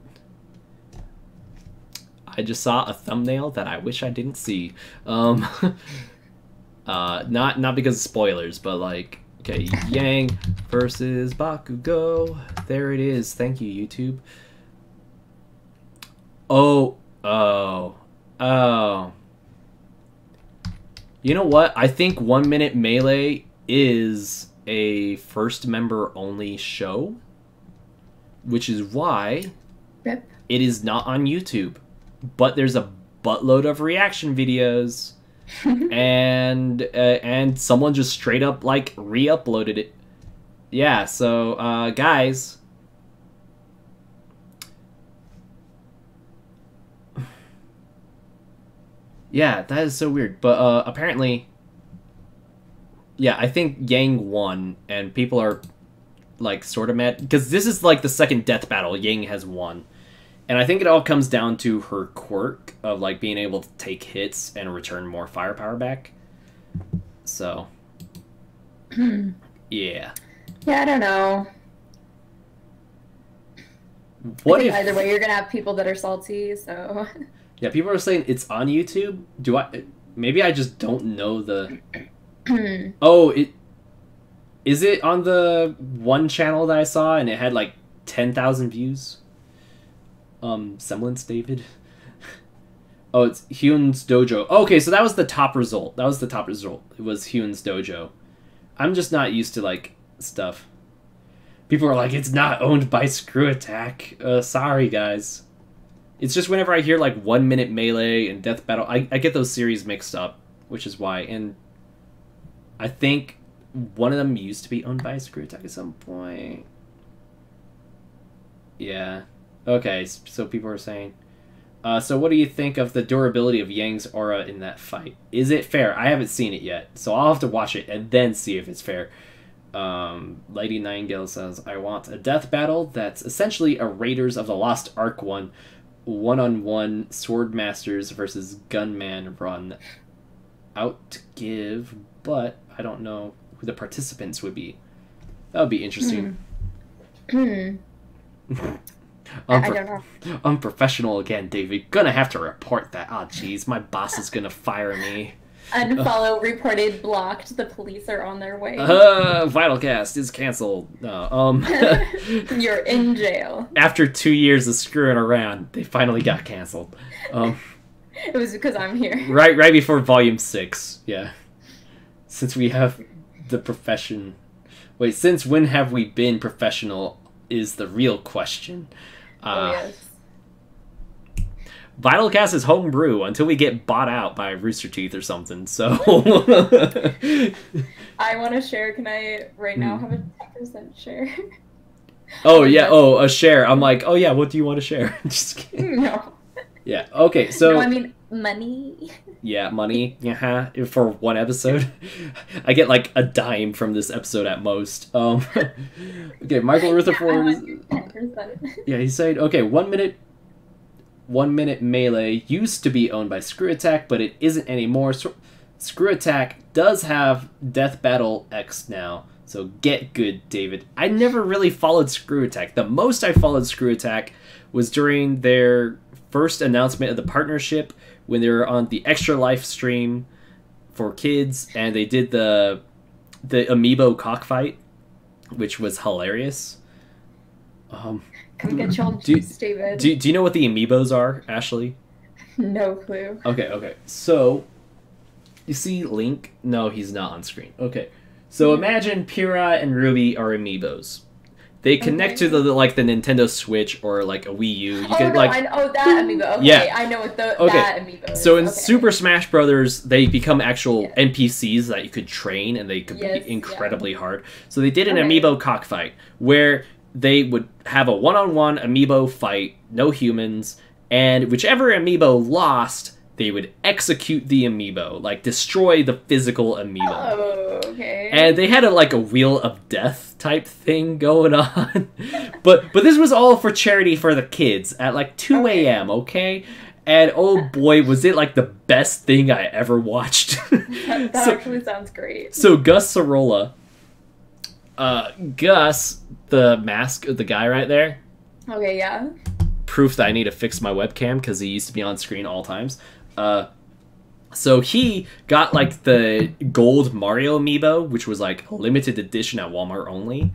I just saw a thumbnail that I wish I didn't see. Not because of spoilers, but like, okay, Yang versus Bakugo. There it is. Thank you, YouTube. Oh. You know what? I think 1 Minute Melee is a first member only show, which is why it is not on YouTube, but there's a buttload of reaction videos and someone just straight up like re-uploaded it. Yeah, so guys, yeah, that is so weird, but apparently Yeah, I think Yang won, and people are, like, sort of mad. Because this is, like, the second death battle. Yang has won. And I think it all comes down to her quirk of, like, being able to take hits and return more firepower back. So. Yeah. Yeah, I don't know. I think either way, you're going to have people that are salty, so... Yeah, people are saying it's on YouTube. Maybe I just don't know the... Oh, is it on the one channel that I saw and it had, like, 10,000 views? Semblance David? Oh, it's Hyun's Dojo. Oh, okay, so that was the top result. It was Hyun's Dojo. I'm just not used to, like, stuff. People are like, it's not owned by Screw Attack. Sorry, guys. It's just whenever I hear, like, 1 Minute Melee and Death Battle, I get those series mixed up, which is why. And I think one of them used to be owned by Screw Attack at some point. Yeah. Okay, so people are saying... so what do you think of the durability of Yang's aura in that fight? Is it fair? I haven't seen it yet, so I'll have to watch it and then see if it's fair. Lady Nightingale says, I want a death battle that's essentially a Raiders of the Lost Ark one-on-one Swordmasters versus Gunman run. Out to give, but I don't know who the participants would be. That would be interesting. I don't know. Unprofessional again, David. Gonna have to report that. Oh, jeez, my boss is gonna fire me. Unfollow, reported, blocked. The police are on their way. VYTALCast is canceled. You're in jail. After 2 years of screwing around, they finally got canceled. It was because I'm here. Right before Volume 6, yeah. Since we have the profession... Wait, since when have we been professional is the real question. Yes. VYTALCast is homebrew until we get bought out by Rooster Teeth or something, so... I want to share. Can I right now have a 10% share? Oh, yeah. Oh, a share. I'm like, oh, yeah, what do you want to share? Just kidding. No. Yeah, okay, so... No, I mean, money. Yeah, money. Yeah, for one episode. I get, like, a dime from this episode at most. Okay, Michael Rutherford... 10%. Yeah, he said, okay, 1 minute Melee used to be owned by Screw Attack, but it isn't anymore. Screw Attack does have Death Battle X now, so get good, David. I never really followed Screw Attack. The most I followed Screw Attack was during their first announcement of the partnership when they were on the Extra Life stream for kids, and they did the amiibo cockfight, which was hilarious. Come get your juice, David. Do you know what the amiibos are, Ashley? No clue. Okay. So, you see Link? No, he's not on screen. Okay. So imagine Pyrrha and Ruby are amiibos. They connect to the Nintendo Switch or like a Wii U. You that amiibo. Okay, yeah. I know what that amiibo is. So in Super Smash Brothers, they become actual NPCs that you could train, and they could be incredibly hard. So they did an amiibo cockfight where they would have a one-on-one amiibo fight, no humans, and whichever amiibo lost, they would execute the amiibo, like destroy the physical amiibo. Oh, okay. And they had a Wheel of Death type thing going on. but this was all for charity for the kids at like 2 a.m., okay? And oh boy, was it like the best thing I ever watched. that actually sounds great. So Gus Sorolla, Gus, the mask of the guy right there. Okay, yeah. Proof that I need to fix my webcam because he used to be on screen all times. So he got like the gold Mario amiibo, which was like a limited edition at Walmart only,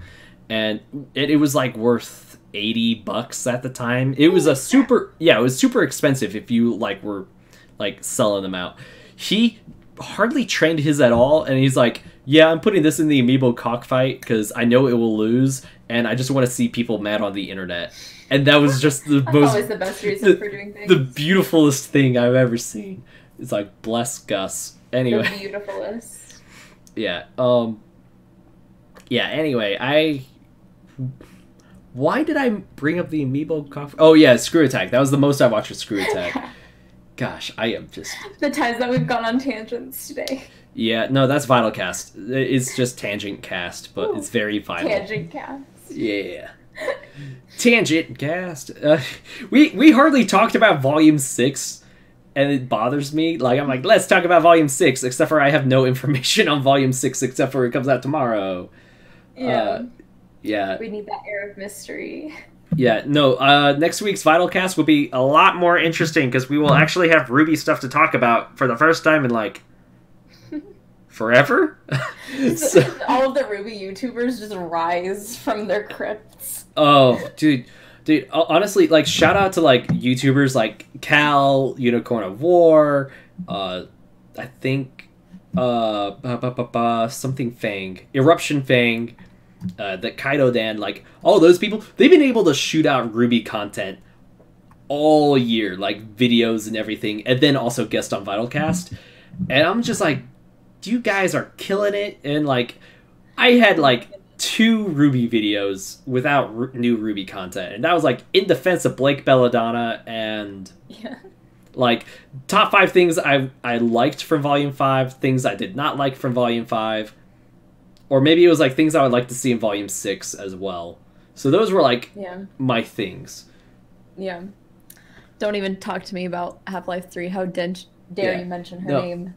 and it was like worth $80 at the time. It was it was super expensive if you were selling them out. He hardly trained his at all, and he's like, yeah, I'm putting this in the amiibo cockfight because I know it will lose, and I just want to see people mad on the internet. And that was just the most... always the best reason for doing things. The beautifulest thing I've ever seen. It's like, bless Gus. Anyway. The beautifulest. Yeah. Yeah, anyway, why did I bring up the amiibo cockfight? Oh, yeah, Screw Attack. That was the most I watched with Screw Attack. Gosh, I am just... The times that we've gone on tangents today. Yeah, no, that's VYTALcast. It's just Tangent Cast, but it's very vital. Tangent Cast. Yeah. Tangent Cast. We hardly talked about Volume 6, and it bothers me. Like, I'm like, let's talk about Volume 6, except for I have no information on Volume 6, except for it comes out tomorrow. Yeah. Yeah. We need that air of mystery. Yeah, no, next week's VYTALcast will be a lot more interesting, because we will actually have Ruby stuff to talk about for the first time in, like, forever? So, all of the Ruby YouTubers just rise from their crypts. Oh, dude, honestly, like, shout out to, like, YouTubers like Cal, Unicorn of War, I think, something Fang, Eruption Fang, the Kaido Dan, like, all those people, they've been able to shoot out Ruby content all year, like, videos and everything, and then also guest on VYTALcast, and I'm just like, you guys are killing it. And like, I had like 2 Ruby videos without new Ruby content, and that was like in defense of Blake Belladonna and like top 5 things I liked from Volume 5, things I did not like from Volume 5, or maybe it was like things I would like to see in Volume 6 as well. So those were like my things. Yeah. Don't even talk to me about Half-Life 3. How dare you mention her name?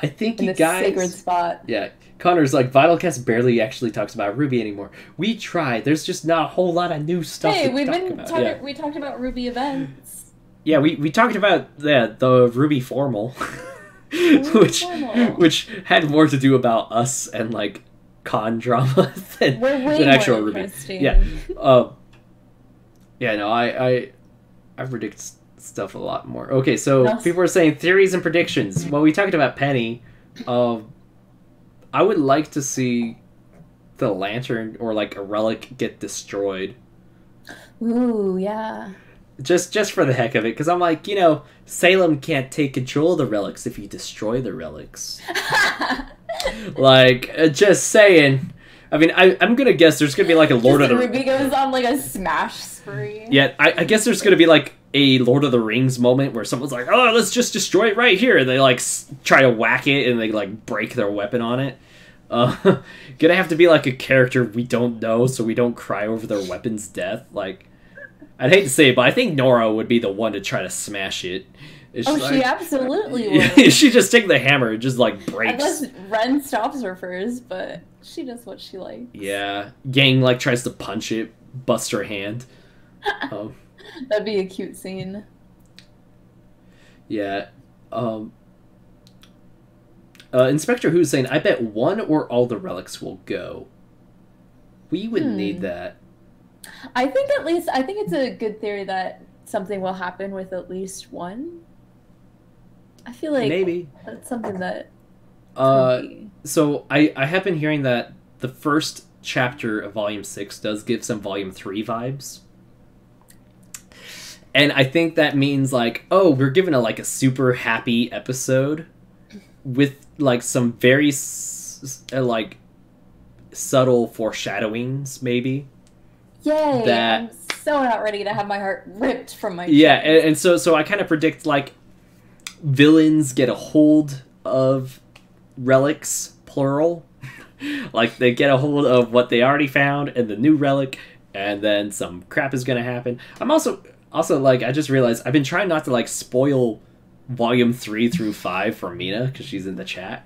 I think in you this guys... sacred spot. Yeah. Connor's like, VYTALcast barely actually talks about Ruby anymore. We try. There's just not a whole lot of new stuff to talk about. We talked about Ruby events. Yeah, we talked about the Ruby Formal. which had more to do about us and, like, con drama than actual Ruby. Yeah. Yeah, no, I predict stuff a lot more. Okay, so people are saying theories and predictions. Well, we talked about Penny. I would like to see the lantern or like a relic get destroyed. Ooh, yeah. Just for the heck of it, because I'm like, Salem can't take control of the relics if you destroy the relics. Like, just saying. I mean, I'm gonna guess there's gonna be like a Lord of the... Ruby goes on like a smash spree. Yeah, I guess there's gonna be like a Lord of the Rings moment where someone's like, oh, let's just destroy it right here. And they like try to whack it and they like break their weapon on it. Gonna have to be like a character we don't know so we don't cry over their weapon's death. Like, I'd hate to say it, but I think Nora would be the one to try to smash it. She absolutely would. She just take the hammer and just like breaks. Unless Ren stops her first, but she does what she likes. Yeah. Yang like tries to punch it, bust her hand. That'd be a cute scene. Yeah. Inspector Who's saying, I bet one or all the relics will go. We would need that. I think it's a good theory that something will happen with at least one. I feel like maybe that's something that so I have been hearing that the first chapter of Volume 6 does give some Volume 3 vibes. And I think that means like, oh, we're given a super happy episode with like some very like subtle foreshadowings, maybe. Yay! I'm so not ready to have my heart ripped from my chest. Yeah, and so I kind of predict like villains get a hold of relics, plural. Like they get a hold of what they already found and the new relic, and then some crap is gonna happen. I'm also like, I just realized I've been trying not to like spoil Volume 3 through 5 for Mina because she's in the chat.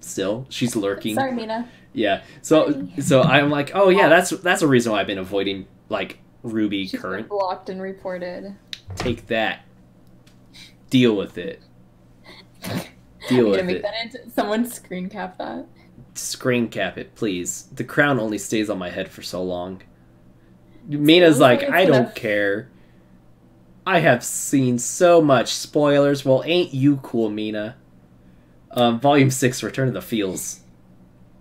Still, she's lurking. Sorry, Mina. Yeah. So I'm like, oh yeah, that's a reason why I've been avoiding like Ruby she's current. Been blocked and reported. Take that. Deal with it. Deal with it. Someone screen cap that. Screen cap it, please. The crown only stays on my head for so long. Mina's like, I don't care. I have seen so much spoilers. Well, ain't you cool, Mina? Volume 6, Return of the Feels.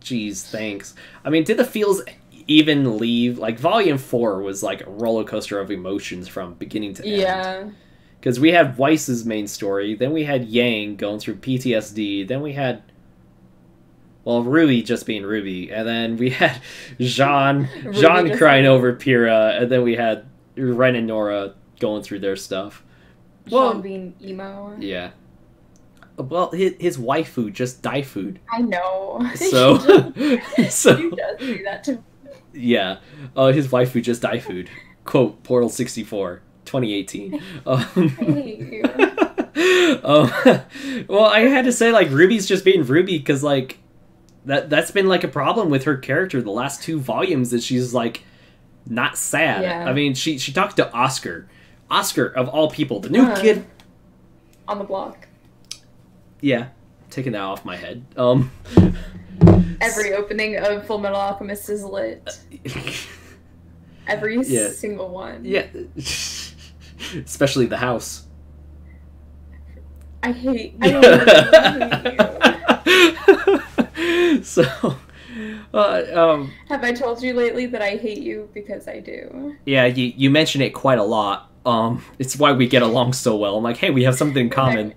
Jeez, thanks. I mean, did the Feels even leave? Like, Volume 4 was like a roller coaster of emotions from beginning to end. Yeah. Because we had Weiss's main story, then we had Yang going through PTSD, then we had, well, Ruby just being Ruby, and then we had Jean crying over Pyrrha, and then we had Ren and Nora going through their stuff. Sean being emo. Yeah. Well, his waifu just die food. I know. So, so he does do that to me. Yeah. His waifu just die food. Quote, Portal 64, 2018. I hate you. Well, I had to say, like, Ruby's just being Ruby, because, like, that's been, like, a problem with her character the last 2 volumes, that she's, like, not sad. Yeah. I mean, she talked to Oscar. Oscar, of all people, the new kid. On the block. Yeah, taking that off my head. Every opening of Full Metal Alchemist is lit. Every single one. Yeah. Especially the house. I hate you. So, have I told you lately that I hate you? Because I do. Yeah, you mention it quite a lot. It's why we get along so well. I'm like, hey, we have something in common.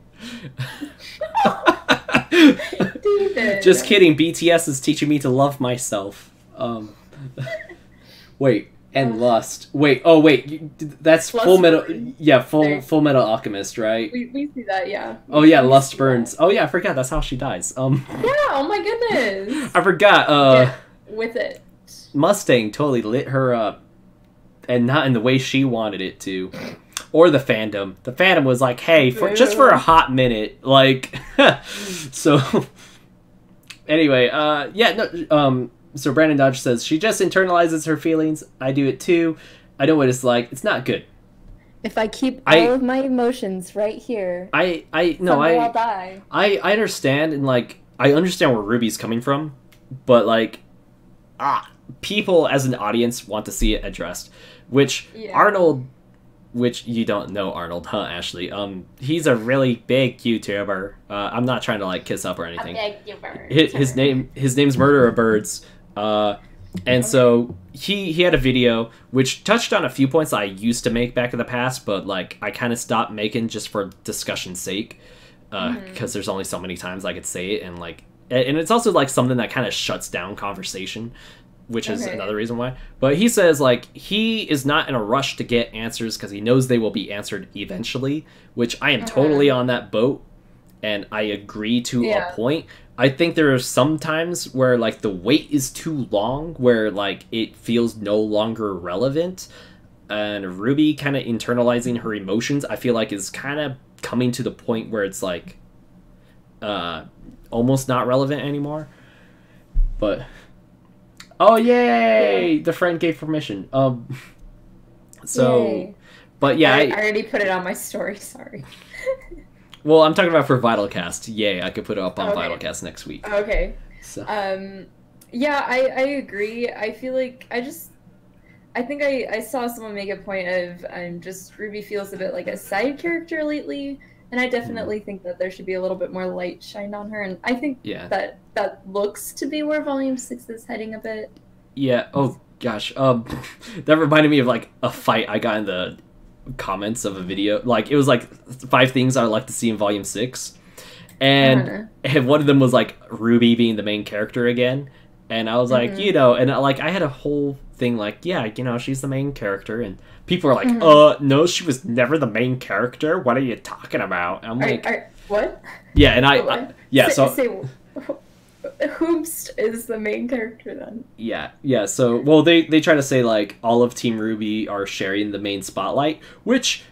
David. Just kidding. BTS is teaching me to love myself. Wait, and lust. Wait, that's Lust Full Metal. Burns. Yeah, Full Metal Alchemist, right? We see that, yeah. Oh yeah, Lust Burns. That. Oh yeah, I forgot. That's how she dies. Yeah. Oh my goodness. I forgot. Yeah, with it. Mustang totally lit her up, and not in the way she wanted it to. Or the fandom. The fandom was like, hey, just for a hot minute, like, so. Anyway, so Brandon Dodge says, she just internalizes her feelings. I do it too. I know what it's like. It's not good. If I keep all of my emotions right here, I'll die. I understand, and, like, I understand where Ruby's coming from, but, like, people as an audience want to see it addressed, which Arnold... Which you don't know Arnold, huh, Ashley? He's a really big YouTuber. I'm not trying to, like, kiss up or anything. His name's Murderer Birds. And so he had a video which touched on a few points that I used to make back in the past, but, like, I kind of stopped making just for discussion's sake, because there's only so many times I could say it, and, like, and it's also, like, something that kind of shuts down conversation, which is another reason why. But he says, like, he is not in a rush to get answers because he knows they will be answered eventually, which I am totally on that boat, and I agree to a point. I think there are some times where, like, the wait is too long, where, like, it feels no longer relevant, and Ruby kind of internalizing her emotions, I feel like, is kind of coming to the point where it's, like, almost not relevant anymore. But... Oh, yay! The friend gave permission. Yay. But yeah, I already put it on my story, sorry. Well, I'm talking about for VYTALCast. Yay, I could put it up on VYTALCast next week. Okay. So. Yeah, I agree. I feel like I think I saw someone make a point of just Ruby feels a bit like a side character lately. And I definitely think that there should be a little bit more light shined on her, and I think that looks to be where Volume 6 is heading a bit. Yeah, oh gosh. That reminded me of, like, a fight I got in the comments of a video. Like, it was, like, 5 things I would like to see in Volume 6. And one of them was, like, Ruby being the main character again. And I was like, you know, and, like, I had a whole thing like, yeah, you know, she's the main character, and people are like, no, she was never the main character. What are you talking about? I'm like, what? Yeah, and say whomst is the main character then? Yeah. So, well, they try to say, like, all of Team Ruby are sharing the main spotlight, which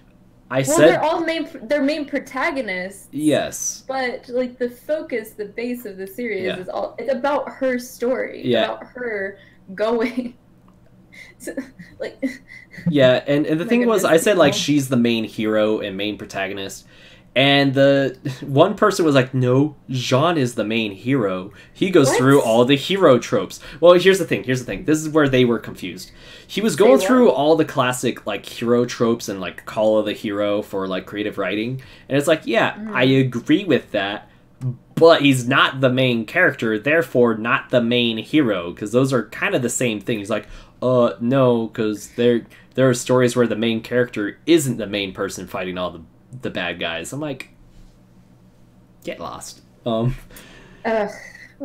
I said they're all they're main protagonists. Yes, but, like, the focus, the base of the series is it's about her story. It's about her going. Like, yeah, and the thing was, I said, like, she's the main hero and main protagonist, and the one person was like, no, Jean is the main hero. He goes through all the hero tropes. Well, here's the thing. This is where they were confused. He was going through all the classic, like, hero tropes and, like, Call of the Hero for, like, creative writing, and it's like, I agree with that, but he's not the main character, therefore not the main hero, because those are kind of the same thing. He's like, no, because there are stories where the main character isn't the main person fighting all the bad guys. I'm like, get lost. Why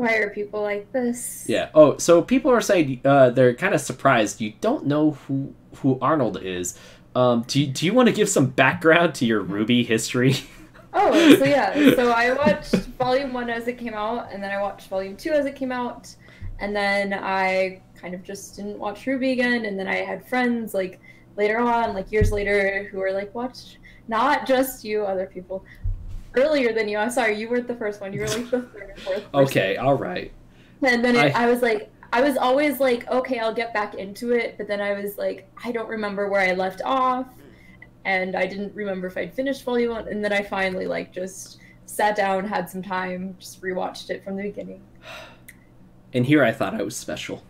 are people like this? Yeah. Oh, so people are saying they're kind of surprised you don't know who Arnold is. Do you want to give some background to your RWBY history? Oh, so yeah, so I watched Volume 1 as it came out, and then I watched Volume 2 as it came out, and then I kind of just didn't watch RWBY again, and then I had friends, like, later on, like, years later, who were like, watch, not just you, other people, earlier than you. I'm sorry, you weren't the first one, you were, like, the third or fourth person. Okay, alright. And then I was like, I was always like, okay, I'll get back into it, but then I was like, I don't remember where I left off, and I didn't remember if I'd finished Volume 1, and then I finally, like, just sat down, had some time, just rewatched it from the beginning. And here I thought I was special.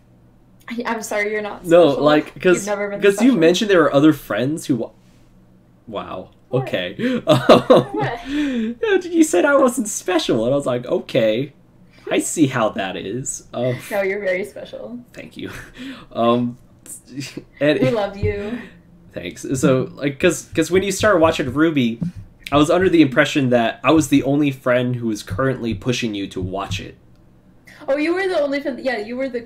I'm sorry, you're not special. No, like, because you mentioned there were other friends who... Wow. What? Okay. What? You said I wasn't special, and I was like, okay. I see how that is. No, you're very special. Thank you. And we love you. Thanks. So, like, because when you started watching RWBY, I was under the impression that I was the only friend who was currently pushing you to watch it. Oh, you were the only friend. Yeah, you were the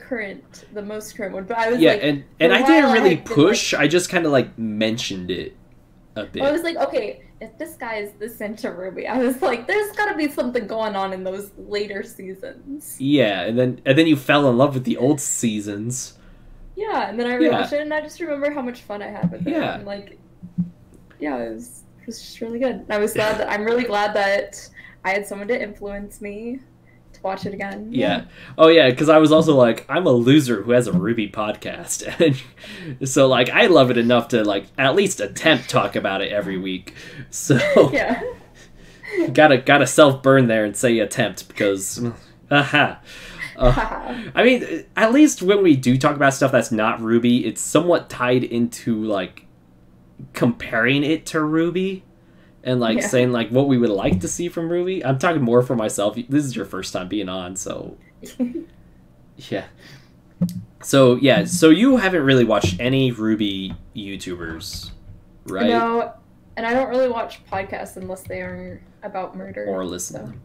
most current one. But I was and I didn't really push. I just kind of like mentioned it a bit. I was like, okay, if this guy is this into RWBY, I was like, there's got to be something going on in those later seasons. Yeah, and then you fell in love with the old seasons. Yeah, and then I rewatched it, and I just remember how much fun I had with it. Yeah. And like, yeah, it was just really good. And I was glad I'm really glad that I had someone to influence me to watch it again. Yeah. Oh yeah, because I was also like, I'm a loser who has a RWBY podcast, and so like I love it enough to like at least attempt talk about it every week. So yeah, gotta self burn there and say attempt because, aha. I mean, at least when we do talk about stuff that's not RWBY, it's somewhat tied into like comparing it to RWBY. And, like, saying, like, what we would like to see from RWBY. I'm talking more for myself. This is your first time being on, so... yeah. So, yeah. So, you haven't really watched any RWBY YouTubers, right? No, and I don't really watch podcasts unless they are about murder. Or listen to them.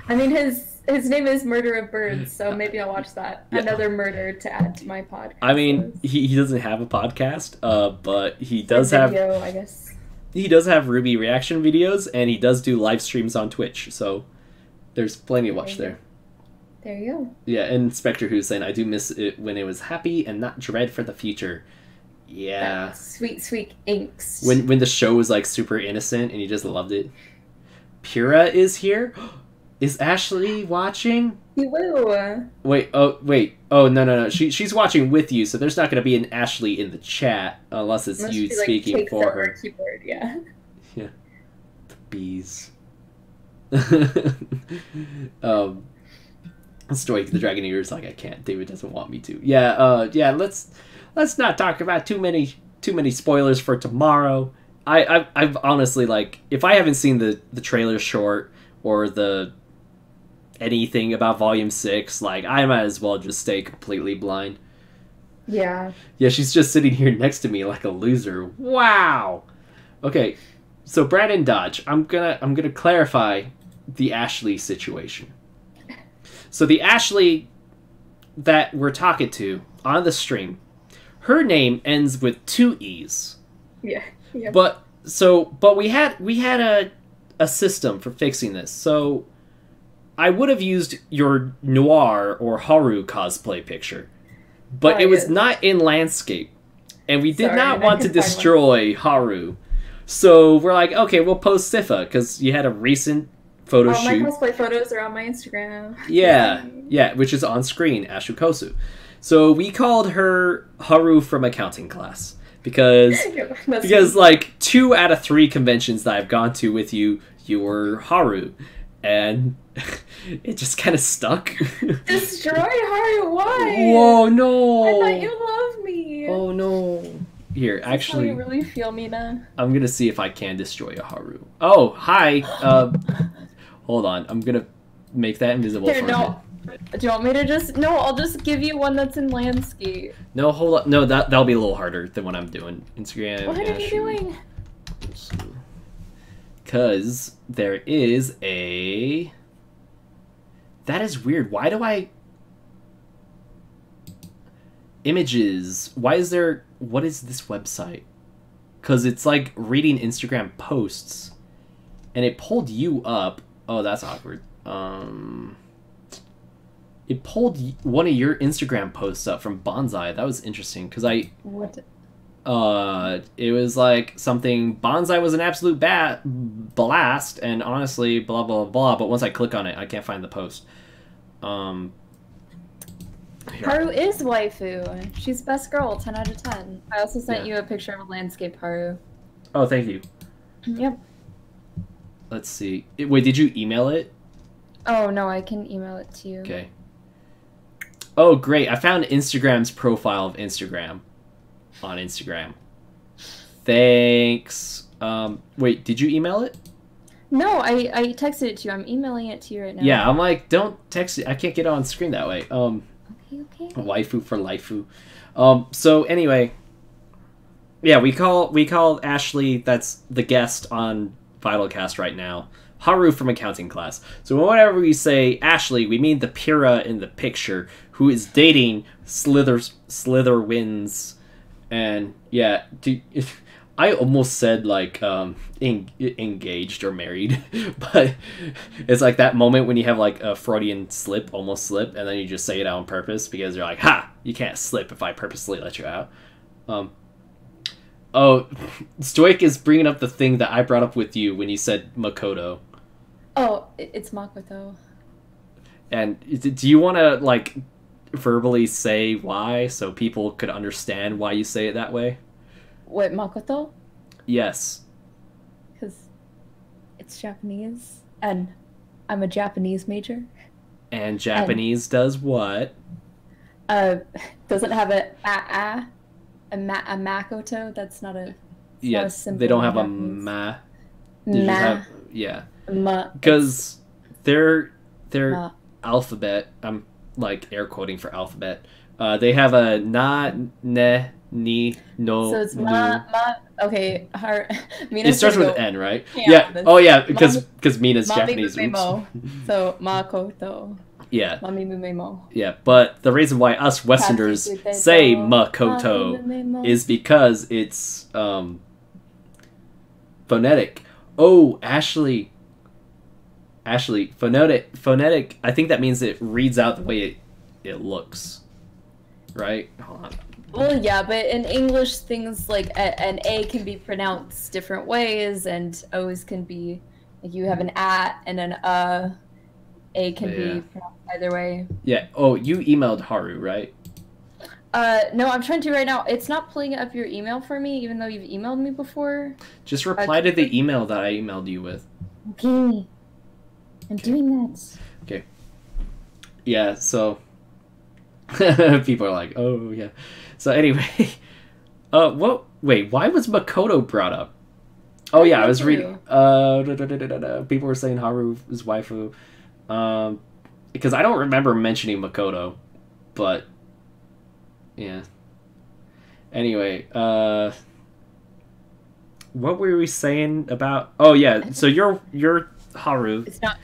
I mean, his name is Murder of Birds, so maybe I'll watch that. Yeah. Another murder to add to my podcast. I mean, he doesn't have a podcast, but he does have... video, I guess. He does have RWBY reaction videos, and he does do live streams on Twitch, so there's plenty to watch there. There you go. Yeah, and Spectre Who's saying, I do miss it when it was happy and not dread for the future. Yeah. That sweet, sweet angst. When the show was, like, super innocent, and you just loved it. Pura is here? Is Ashley watching? Hello. Wait. Oh, no. She's watching with you, so there's not going to be an Ashley in the chat unless it's you speaking like, for her. Keyboard, yeah. Yeah. The bees. Stoic the Dragon Eater is like, I can't. David doesn't want me to. Yeah. Let's not talk about too many spoilers for tomorrow. I've honestly, like, if I haven't seen the trailer short or anything about Volume 6, like, I might as well just stay completely blind. Yeah. Yeah, she's just sitting here next to me like a loser. Wow! Okay, so Brandon Dodge, I'm gonna clarify the Ashley situation. So the Ashley that we're talking to on the stream, her name ends with 2 E's. Yeah. But we had a system for fixing this. So I would have used your Noir or Haru cosplay picture, but it was not in landscape, and we did not want to destroy Haru. So we're like, okay, we'll post Sifa because you had a recent photo shoot. My cosplay photos are on my Instagram. Yeah, which is on screen, AshuCosu. So we called her Haru from accounting class because like 2 out of 3 conventions that I've gone to with you, you were Haru. And it just kind of stuck. Destroy Haru, why? Whoa, no. I thought you loved me. Oh, no. Here, actually... you really feel me now? I'm going to see if I can destroy a Haru. Oh, hi. Hold on. I'm going to make that invisible for no. Do you want me to just... No, I'll just give you one that's in landscape. No, hold on. No, that'll be a little harder than what I'm doing. Instagram. What are you doing? Because there is a... That is weird. Why do I... Images. Why is there... What is this website? because it's like reading Instagram posts, and it pulled you up. Oh, that's awkward. It pulled one of your Instagram posts up from Bonsai. That was interesting because What? it was like something, Bonsai was an absolute blast, and honestly, blah blah blah. But once I click on it, I can't find the post. Haru is waifu. She's best girl, 10 out of 10. I also sent you a picture of a landscape, Haru. Oh, thank you. Yep. Let's see. Wait, did you email it? Oh no, I can email it to you. Okay. Oh, great. I found Instagram's profile of Instagram on Instagram. Thanks. Wait, did you email it? No, I texted it to you. I'm emailing it to you right now. Yeah, I'm like, don't text it. I can't get it on screen that way. Okay. Waifu for laifu. So anyway, yeah, we call Ashley, that's the guest on VYTALCast right now, Haru from accounting class. So whenever we say Ashley, we mean the Pyrrha in the picture who is dating Slitherwin's, and yeah, I almost said like engaged or married, but it's like that moment when you have like a Freudian almost slip, and then you just say it out on purpose because you're like, ha, you can't slip if I purposely let you out. Oh, Stoic is bringing up the thing that I brought up with you when you said Makoto. Oh, it's Makoto. And do you want to like verbally say why so people could understand why you say it that way? What, Makoto? Yes. Because it's Japanese, and I'm a Japanese major. And Japanese does what? Doesn't have a Makoto. That's not a. Yeah, they don't have Japanese. A ma. They just have, yeah. Because their alphabet. I'm like air quoting for alphabet. They have a na, ne, ni, no. So it's okay. It starts with N, right? Yeah. Oh yeah, because Mina's Japanese. So Makoto. Yeah. Mami. Yeah, but the reason why us Westerners say Makoto is because it's phonetic. Oh, Ashley, phonetic. I think that means it reads out the way it looks, right? Hold on. Well, yeah, but in English, things like an A can be pronounced different ways, and O's can be, like, you have an A and an A can be pronounced either way. Yeah. Oh, you emailed Haru, right? No, I'm trying to right now. It's not pulling up your email for me, even though you've emailed me before. Just reply to the email that I emailed you with. Okay. I'm doing that. Okay. Yeah, so people are like, oh yeah. So anyway, wait, why was Makoto brought up? Oh yeah, I was reading people were saying Haru is waifu. Because I don't remember mentioning Makoto, but yeah. Anyway, what were we saying about? Oh yeah, so you're Haru. It's not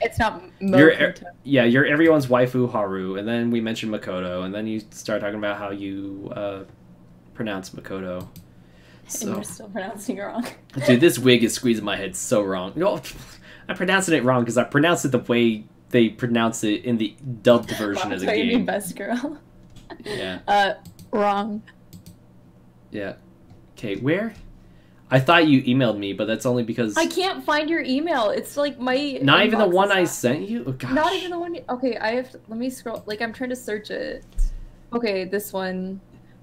Makoto. You're everyone's waifu, Haru, and then we mentioned Makoto, and then you start talking about how you pronounce Makoto. So, and you're still pronouncing it wrong. Dude, this wig is squeezing my head so wrong. No, I'm pronouncing it wrong because I pronounced it the way they pronounce it in the dubbed version of the game. You mean best girl? Yeah. Wrong. Yeah. Okay, where? I thought you emailed me, but that's only because I can't find your email. It's like my not even the one I sent you. Oh, gosh. Not even the one. Okay, let me scroll. Like I'm trying to search it. Okay, this one.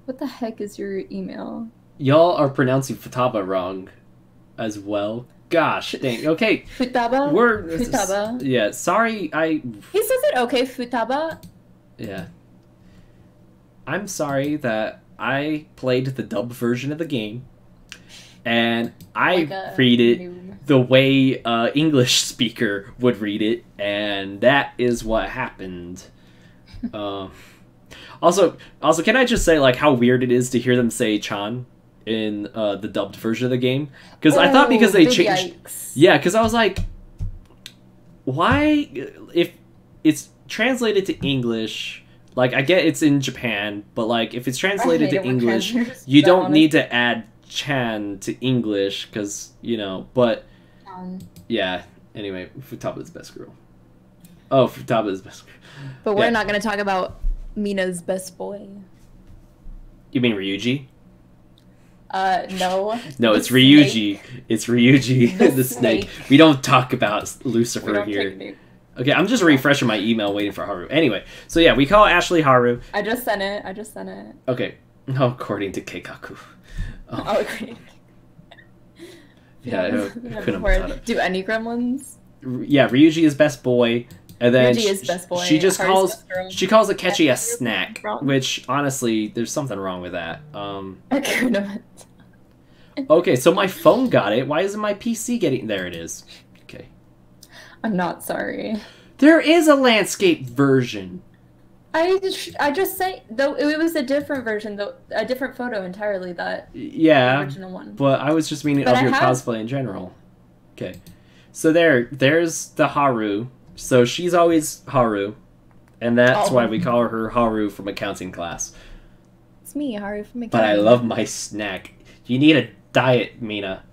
What the heck is your email? Y'all are pronouncing Futaba wrong, as well. Gosh, dang. Okay. Futaba. Futaba. Yeah. Sorry. He says it okay. Futaba. Yeah. I'm sorry that I played the dubbed version of the game. And I read it the way an English speaker would read it, and that is what happened. Also, can I just say like how weird it is to hear them say Chan in the dubbed version of the game? Because I thought because they changed, yeah. Because I was like, why? If it's translated to English, like I get it's in Japan, but like if it's translated to English, you don't need to add Chan to English, because, you know, but, yeah, anyway, Futaba is best girl. Oh, Futaba is best girl. But we're not going to talk about Mina's best boy. You mean Ryuji? No. No, it's Ryuji. It's Ryuji, the snake. We don't talk about Lucifer here. Okay, I'm just refreshing my email waiting for Haru. Anyway, so yeah, we call Ashley Haru. I just sent it. Okay. Oh, according to Keikaku. Oh, okay. Yeah, I couldn't have do any gremlins? Yeah, Ryuji is best boy. And then Ryuji is best boy. She just calls Akechi a snack, which honestly, there's something wrong with that. I couldn't. Okay, so my phone got it. Why isn't my PC getting? There it is. Okay. I'm not sorry. There is a landscape version. I just say though it was a different version, though a different photo entirely. That the original one. But I was just meaning of your cosplay in general. Okay, so there's the Haru. So she's always Haru, and that's why we call her Haru from accounting class. It's me, Haru from accounting. But I love my snack. You need a diet, Mina.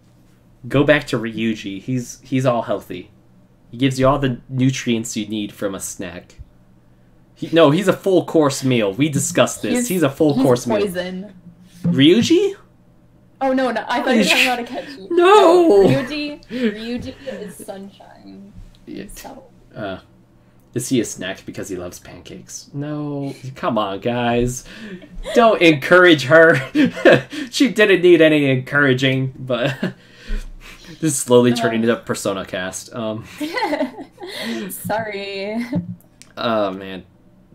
Go back to Ryuji. He's all healthy. He gives you all the nutrients you need from a snack. He's a full course meal. We discussed this. He's a full course meal. Poison. Ryuji? Oh no! I thought you were talking about Akechi. No. Ryuji is sunshine. Is he a snack because he loves pancakes? No. Come on, guys. Don't encourage her. She didn't need any encouraging, but this is slowly turning into Persona cast. Sorry. Oh man.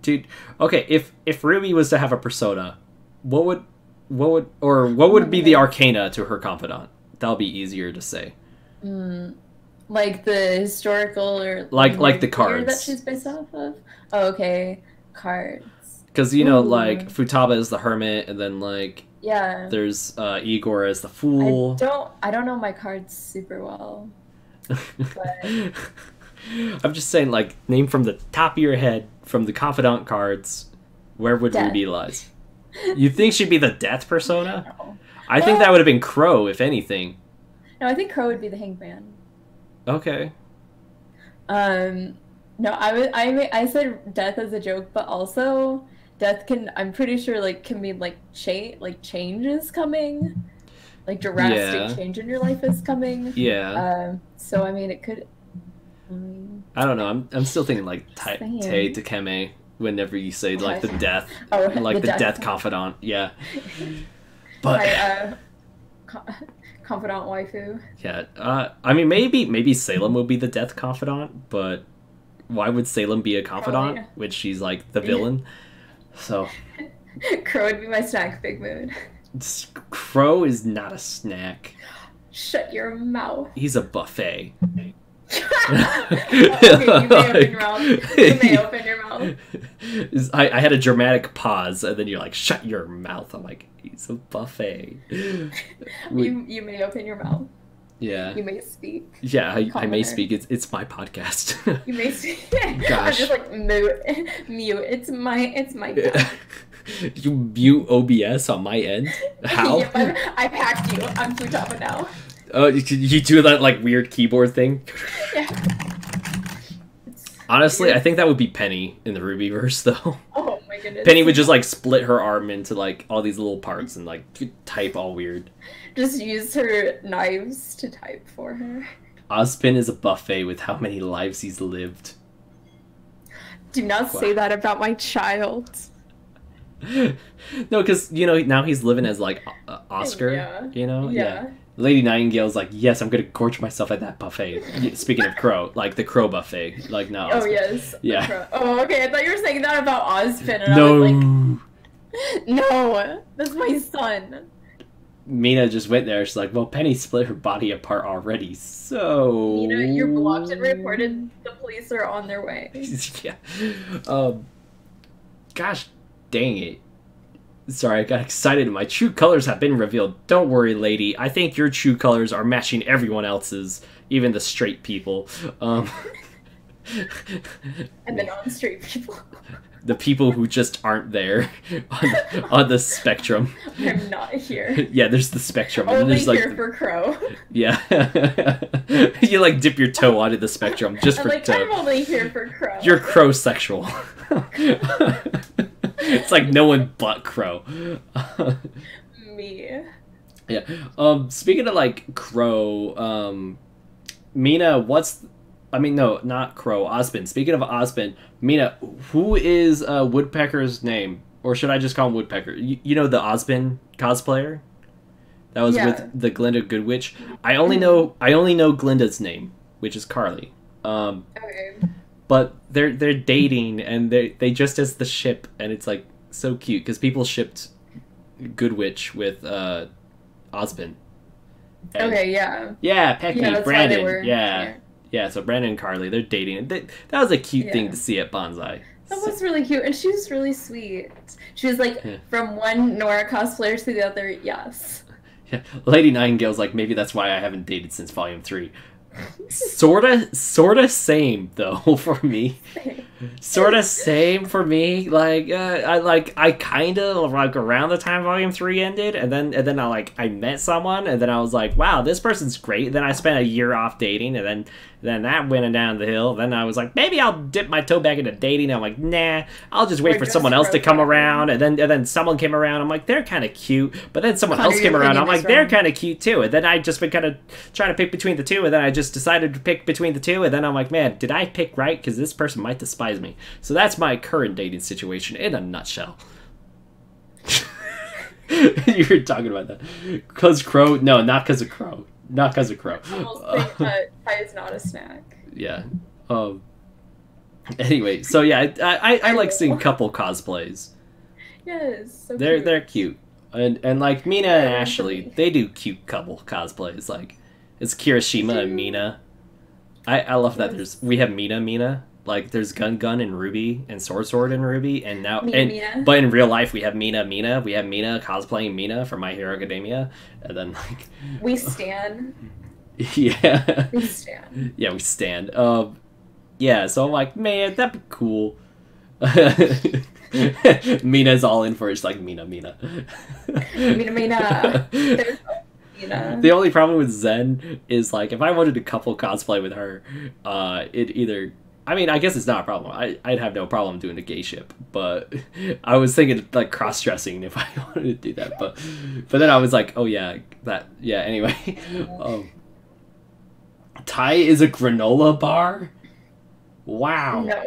Dude, okay, if Ruby was to have a persona, what would be the arcana to her confidant? That'll be easier to say. Like the historical or like the cards that she's based off of. Oh, okay, cards. Because like Futaba is the hermit, and then there's Igor as the fool. I don't know my cards super well. But... I'm just saying, name from the top of your head from the confidant cards. Where would Ruby lies? You think she'd be the death persona? No. I think that would have been Crow, if anything. No, I think Crow would be the hangman. Okay. No, I said death as a joke, but also death I'm pretty sure can mean change is coming, drastic change in your life is coming. Yeah. So I mean it could. I don't know. I'm still thinking Tei Takeme whenever you say the death, the death confidant. Yeah. But. Confidant waifu. Yeah, I mean maybe Salem would be the death confidant, but why would Salem be a confidant? Probably. Which she's the villain. So Crow would be my snack, Big Moon. Crow is not a snack. Shut your mouth. He's a buffet. Okay, you may open your mouth. I had a dramatic pause, and then you're like, "Shut your mouth." I'm like, "He's a buffet." You may open your mouth. Yeah. You may speak. Yeah, I may speak. It's my podcast. You may speak. Gosh. I'm just mute. It's my God. You mute OBS on my end? How? Yep, I packed you. I'm Futaba now. Oh, you do that weird keyboard thing? Yeah. Honestly, I think that would be Penny in the Rubyverse, though. Oh my goodness. Penny would just split her arm into all these little parts and type all weird. Just use her knives to type for her. Ozpin is a buffet with how many lives he's lived. Do not say that about my child. No, because now he's living as Oscar. Yeah. Lady Nightingale's yes, I'm gonna gorge myself at that buffet. Speaking of Crow, the Crow buffet, no. Oh yes. Yeah. Oh, okay. I thought you were saying that about Ozpin, and no. I was no, that's my son. Mina just went there. She's like, well, Penny split her body apart already, so... You're blocked and reported. The police are on their way. Yeah. Gosh dang it. Sorry, I got excited. My true colors have been revealed. Don't worry, lady. I think your true colors are matching everyone else's, even the straight people. And the non-straight people. the people who just aren't there on the spectrum. I'm not here. Yeah, there's the spectrum. Only and there's, like, here for Crow. Yeah. You, like, dip your toe onto the spectrum just for toe. I'm only here for Crow. You're crow-sexual. It's like no one but Crow. Me. Yeah. Speaking of, like, Crow, Mina, no, not Crow, Osmond. Speaking of Osmond, Mina, who is Woodpecker's name? Or should I just call him Woodpecker? You know the Osmond cosplayer? That was with the Glinda Good Witch. I only know Glinda's name, which is Carly. Okay. But they're dating, and they just as the ship, and it's, like, so cute because people shipped Good Witch with Osmond. And, okay, yeah. Yeah, Pecky, yeah, Brandon. Yeah, so Brandon and Carly, they're dating. That was a cute thing to see at Bonsai. That was really cute, and she was really sweet. She was like, from one Nora cosplayer to the other, yes. Yeah, Lady Nightingale's like, maybe that's why I haven't dated since Volume 3. Sorta same though for me. Sorta same for me. Like I kind of like around the time Volume 3 ended, and then I met someone, and then I was like, wow, this person's great. Then I spent a year off dating, and then that went down the hill. Then I was like, maybe I'll dip my toe back into dating. I'm like, nah, I'll just wait for someone else to come around. And then someone came around. I'm like, they're kind of cute. But then someone else came around. I'm like, they're kind of cute too. And then I just been kind of trying to pick between the two. And then I just decided to pick between the two. And then I'm like, man, did I pick right? Because this person might despise me. So that's my current dating situation in a nutshell. You were talking about that. Because Crow? No, not because of Crow. Not because of Crow. I almost think that pie is not a snack. Yeah. Anyway, so yeah, I like seeing couple cosplays. Yes. So they're cute. And like Mina and Ashley, they do cute couple cosplays. Like it's Kirishima and Mina. I love that we have Mina. Like there's Gun and Ruby and Sword and Ruby, and now Mina. But in real life we have Mina. We have Mina cosplaying Mina from My Hero Academia, and then like we stan. Yeah. We stan. Yeah, we stand. Yeah, so I'm like, man, that'd be cool. Mina's all in for it. It's like Mina. Mina. The only problem with Zen is like if I wanted to couple cosplay with her, it either. I mean, I guess it's not a problem. I'd have no problem doing a gay ship, but I was thinking like cross-dressing if I wanted to do that. But then I was like, oh yeah, Anyway, Thai is a granola bar. Wow. No.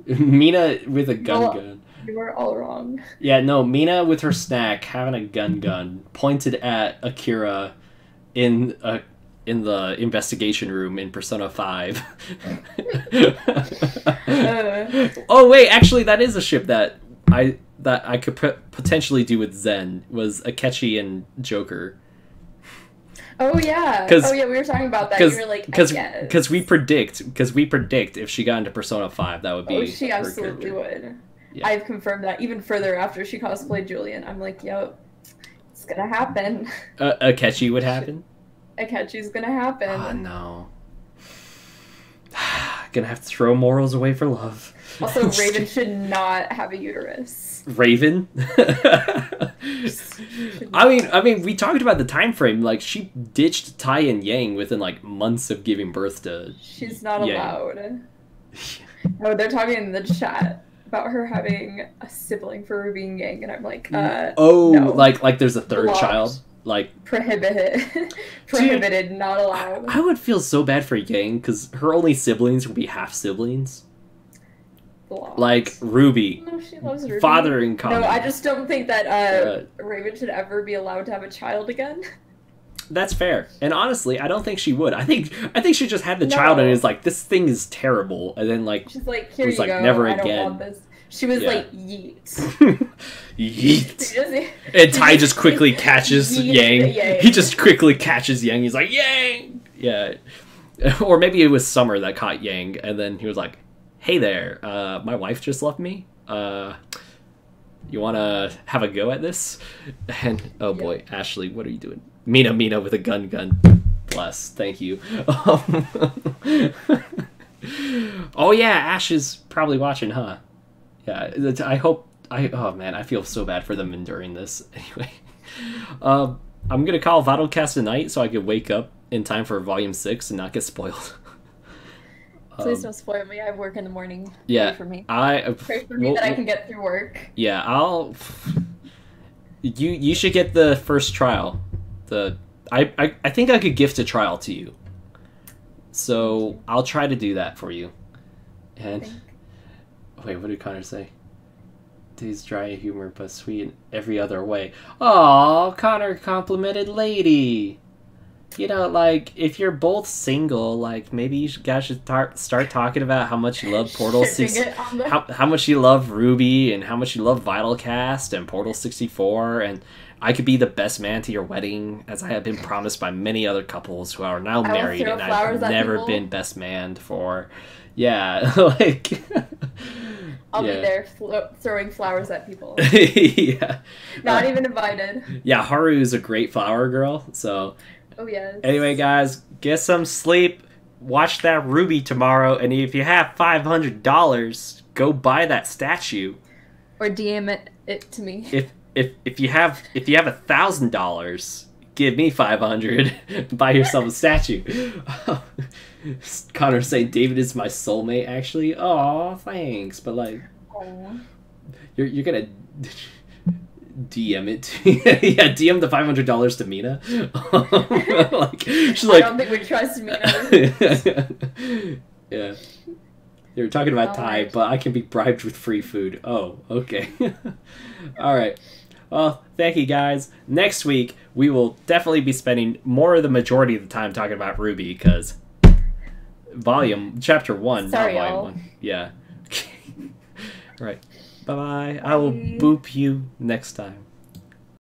Mina with a gun. You were all wrong. Yeah, no, Mina with her snack having a gun pointed at Akira in the investigation room in Persona 5. Oh wait, actually that is a ship that I could potentially do with Zen, was Akechi and Joker. Oh yeah. We were talking about that. You were like, because we predict if she got into Persona 5, that would be. Oh, she absolutely would. Yeah. I've confirmed that even further after she cosplayed Julian. I'm like, yep, it's gonna happen. Akechi would happen. Akechi's gonna happen. Oh no. Gonna have to throw morals away for love. Also, Raven should not have a uterus. Raven? I mean, we talked about the time frame. Like, she ditched Tai and Yang within like months of giving birth to. She's not allowed. No, they're talking in the chat about her having a sibling for Ruby and Yang, and I'm like, no. like there's a third Blocked. Child. Like prohibited, not allowed. I would feel so bad for Yang because her only siblings would be half siblings. Blocked. Like Ruby, No, she loves Ruby. Father in common. No, I just don't think that Raven should ever be allowed to have a child again. That's fair, and honestly, I don't think she would. I think she just had the child and is like, this thing is terrible, and then like she's like, here you like, go. Never I again. don't want this. She was like, yeet. Yeet. And Tai just quickly catches Yang. He just quickly catches Yang. He's like, Yang! Yeah. Or maybe it was Summer that caught Yang, and then he was like, hey there, my wife just left me. You want to have a go at this? And, oh boy, Ashley, what are you doing? Mina with a gun. Bless. Thank you. Oh yeah, Ash is probably watching, huh? Yeah, oh man, I feel so bad for them enduring this. Anyway, I'm gonna call VYTALCast tonight so I can wake up in time for Volume 6 and not get spoiled. Please don't spoil me. I have work in the morning. Yeah, Pray for me. Pray for me that I can get through work. Yeah, You should get the first trial. I think I could gift a trial to you. So I'll try to do that for you. And wait, what did Connor say? He's dry humor but sweet in every other way. Aw, Connor complimented Lady. You know, like, if you're both single, like, maybe you guys should start talking about how much you love Portal 6, how much you love Ruby, and how much you love VYTALCast and Portal 64, and I could be the best man to your wedding, as I have been promised by many other couples who are now married, and I've never been best man for. Yeah, like... I'll be there throwing flowers at people. Yeah. Not even invited. Yeah, Haru is a great flower girl, so... Oh, yes. Anyway, guys, get some sleep. Watch that Ruby tomorrow, and if you have $500, go buy that statue. Or DM it to me. If you have $1,000, give me $500. Buy yourself a statue. Connor saying David is my soulmate. Actually, oh, thanks, but like, you're gonna. DM it to yeah, DM the $500 to Mina. Like, she's like, I don't think we trust Mina. Yeah. They were talking about Thai, but I can be bribed with free food. Oh, okay. Alright. Well, thank you guys. Next week, we will definitely be spending more of the majority of the time talking about Ruby, because Chapter 1, Sorry, not Volume 1. Yeah. Okay. Right. Bye-bye. I will boop you next time.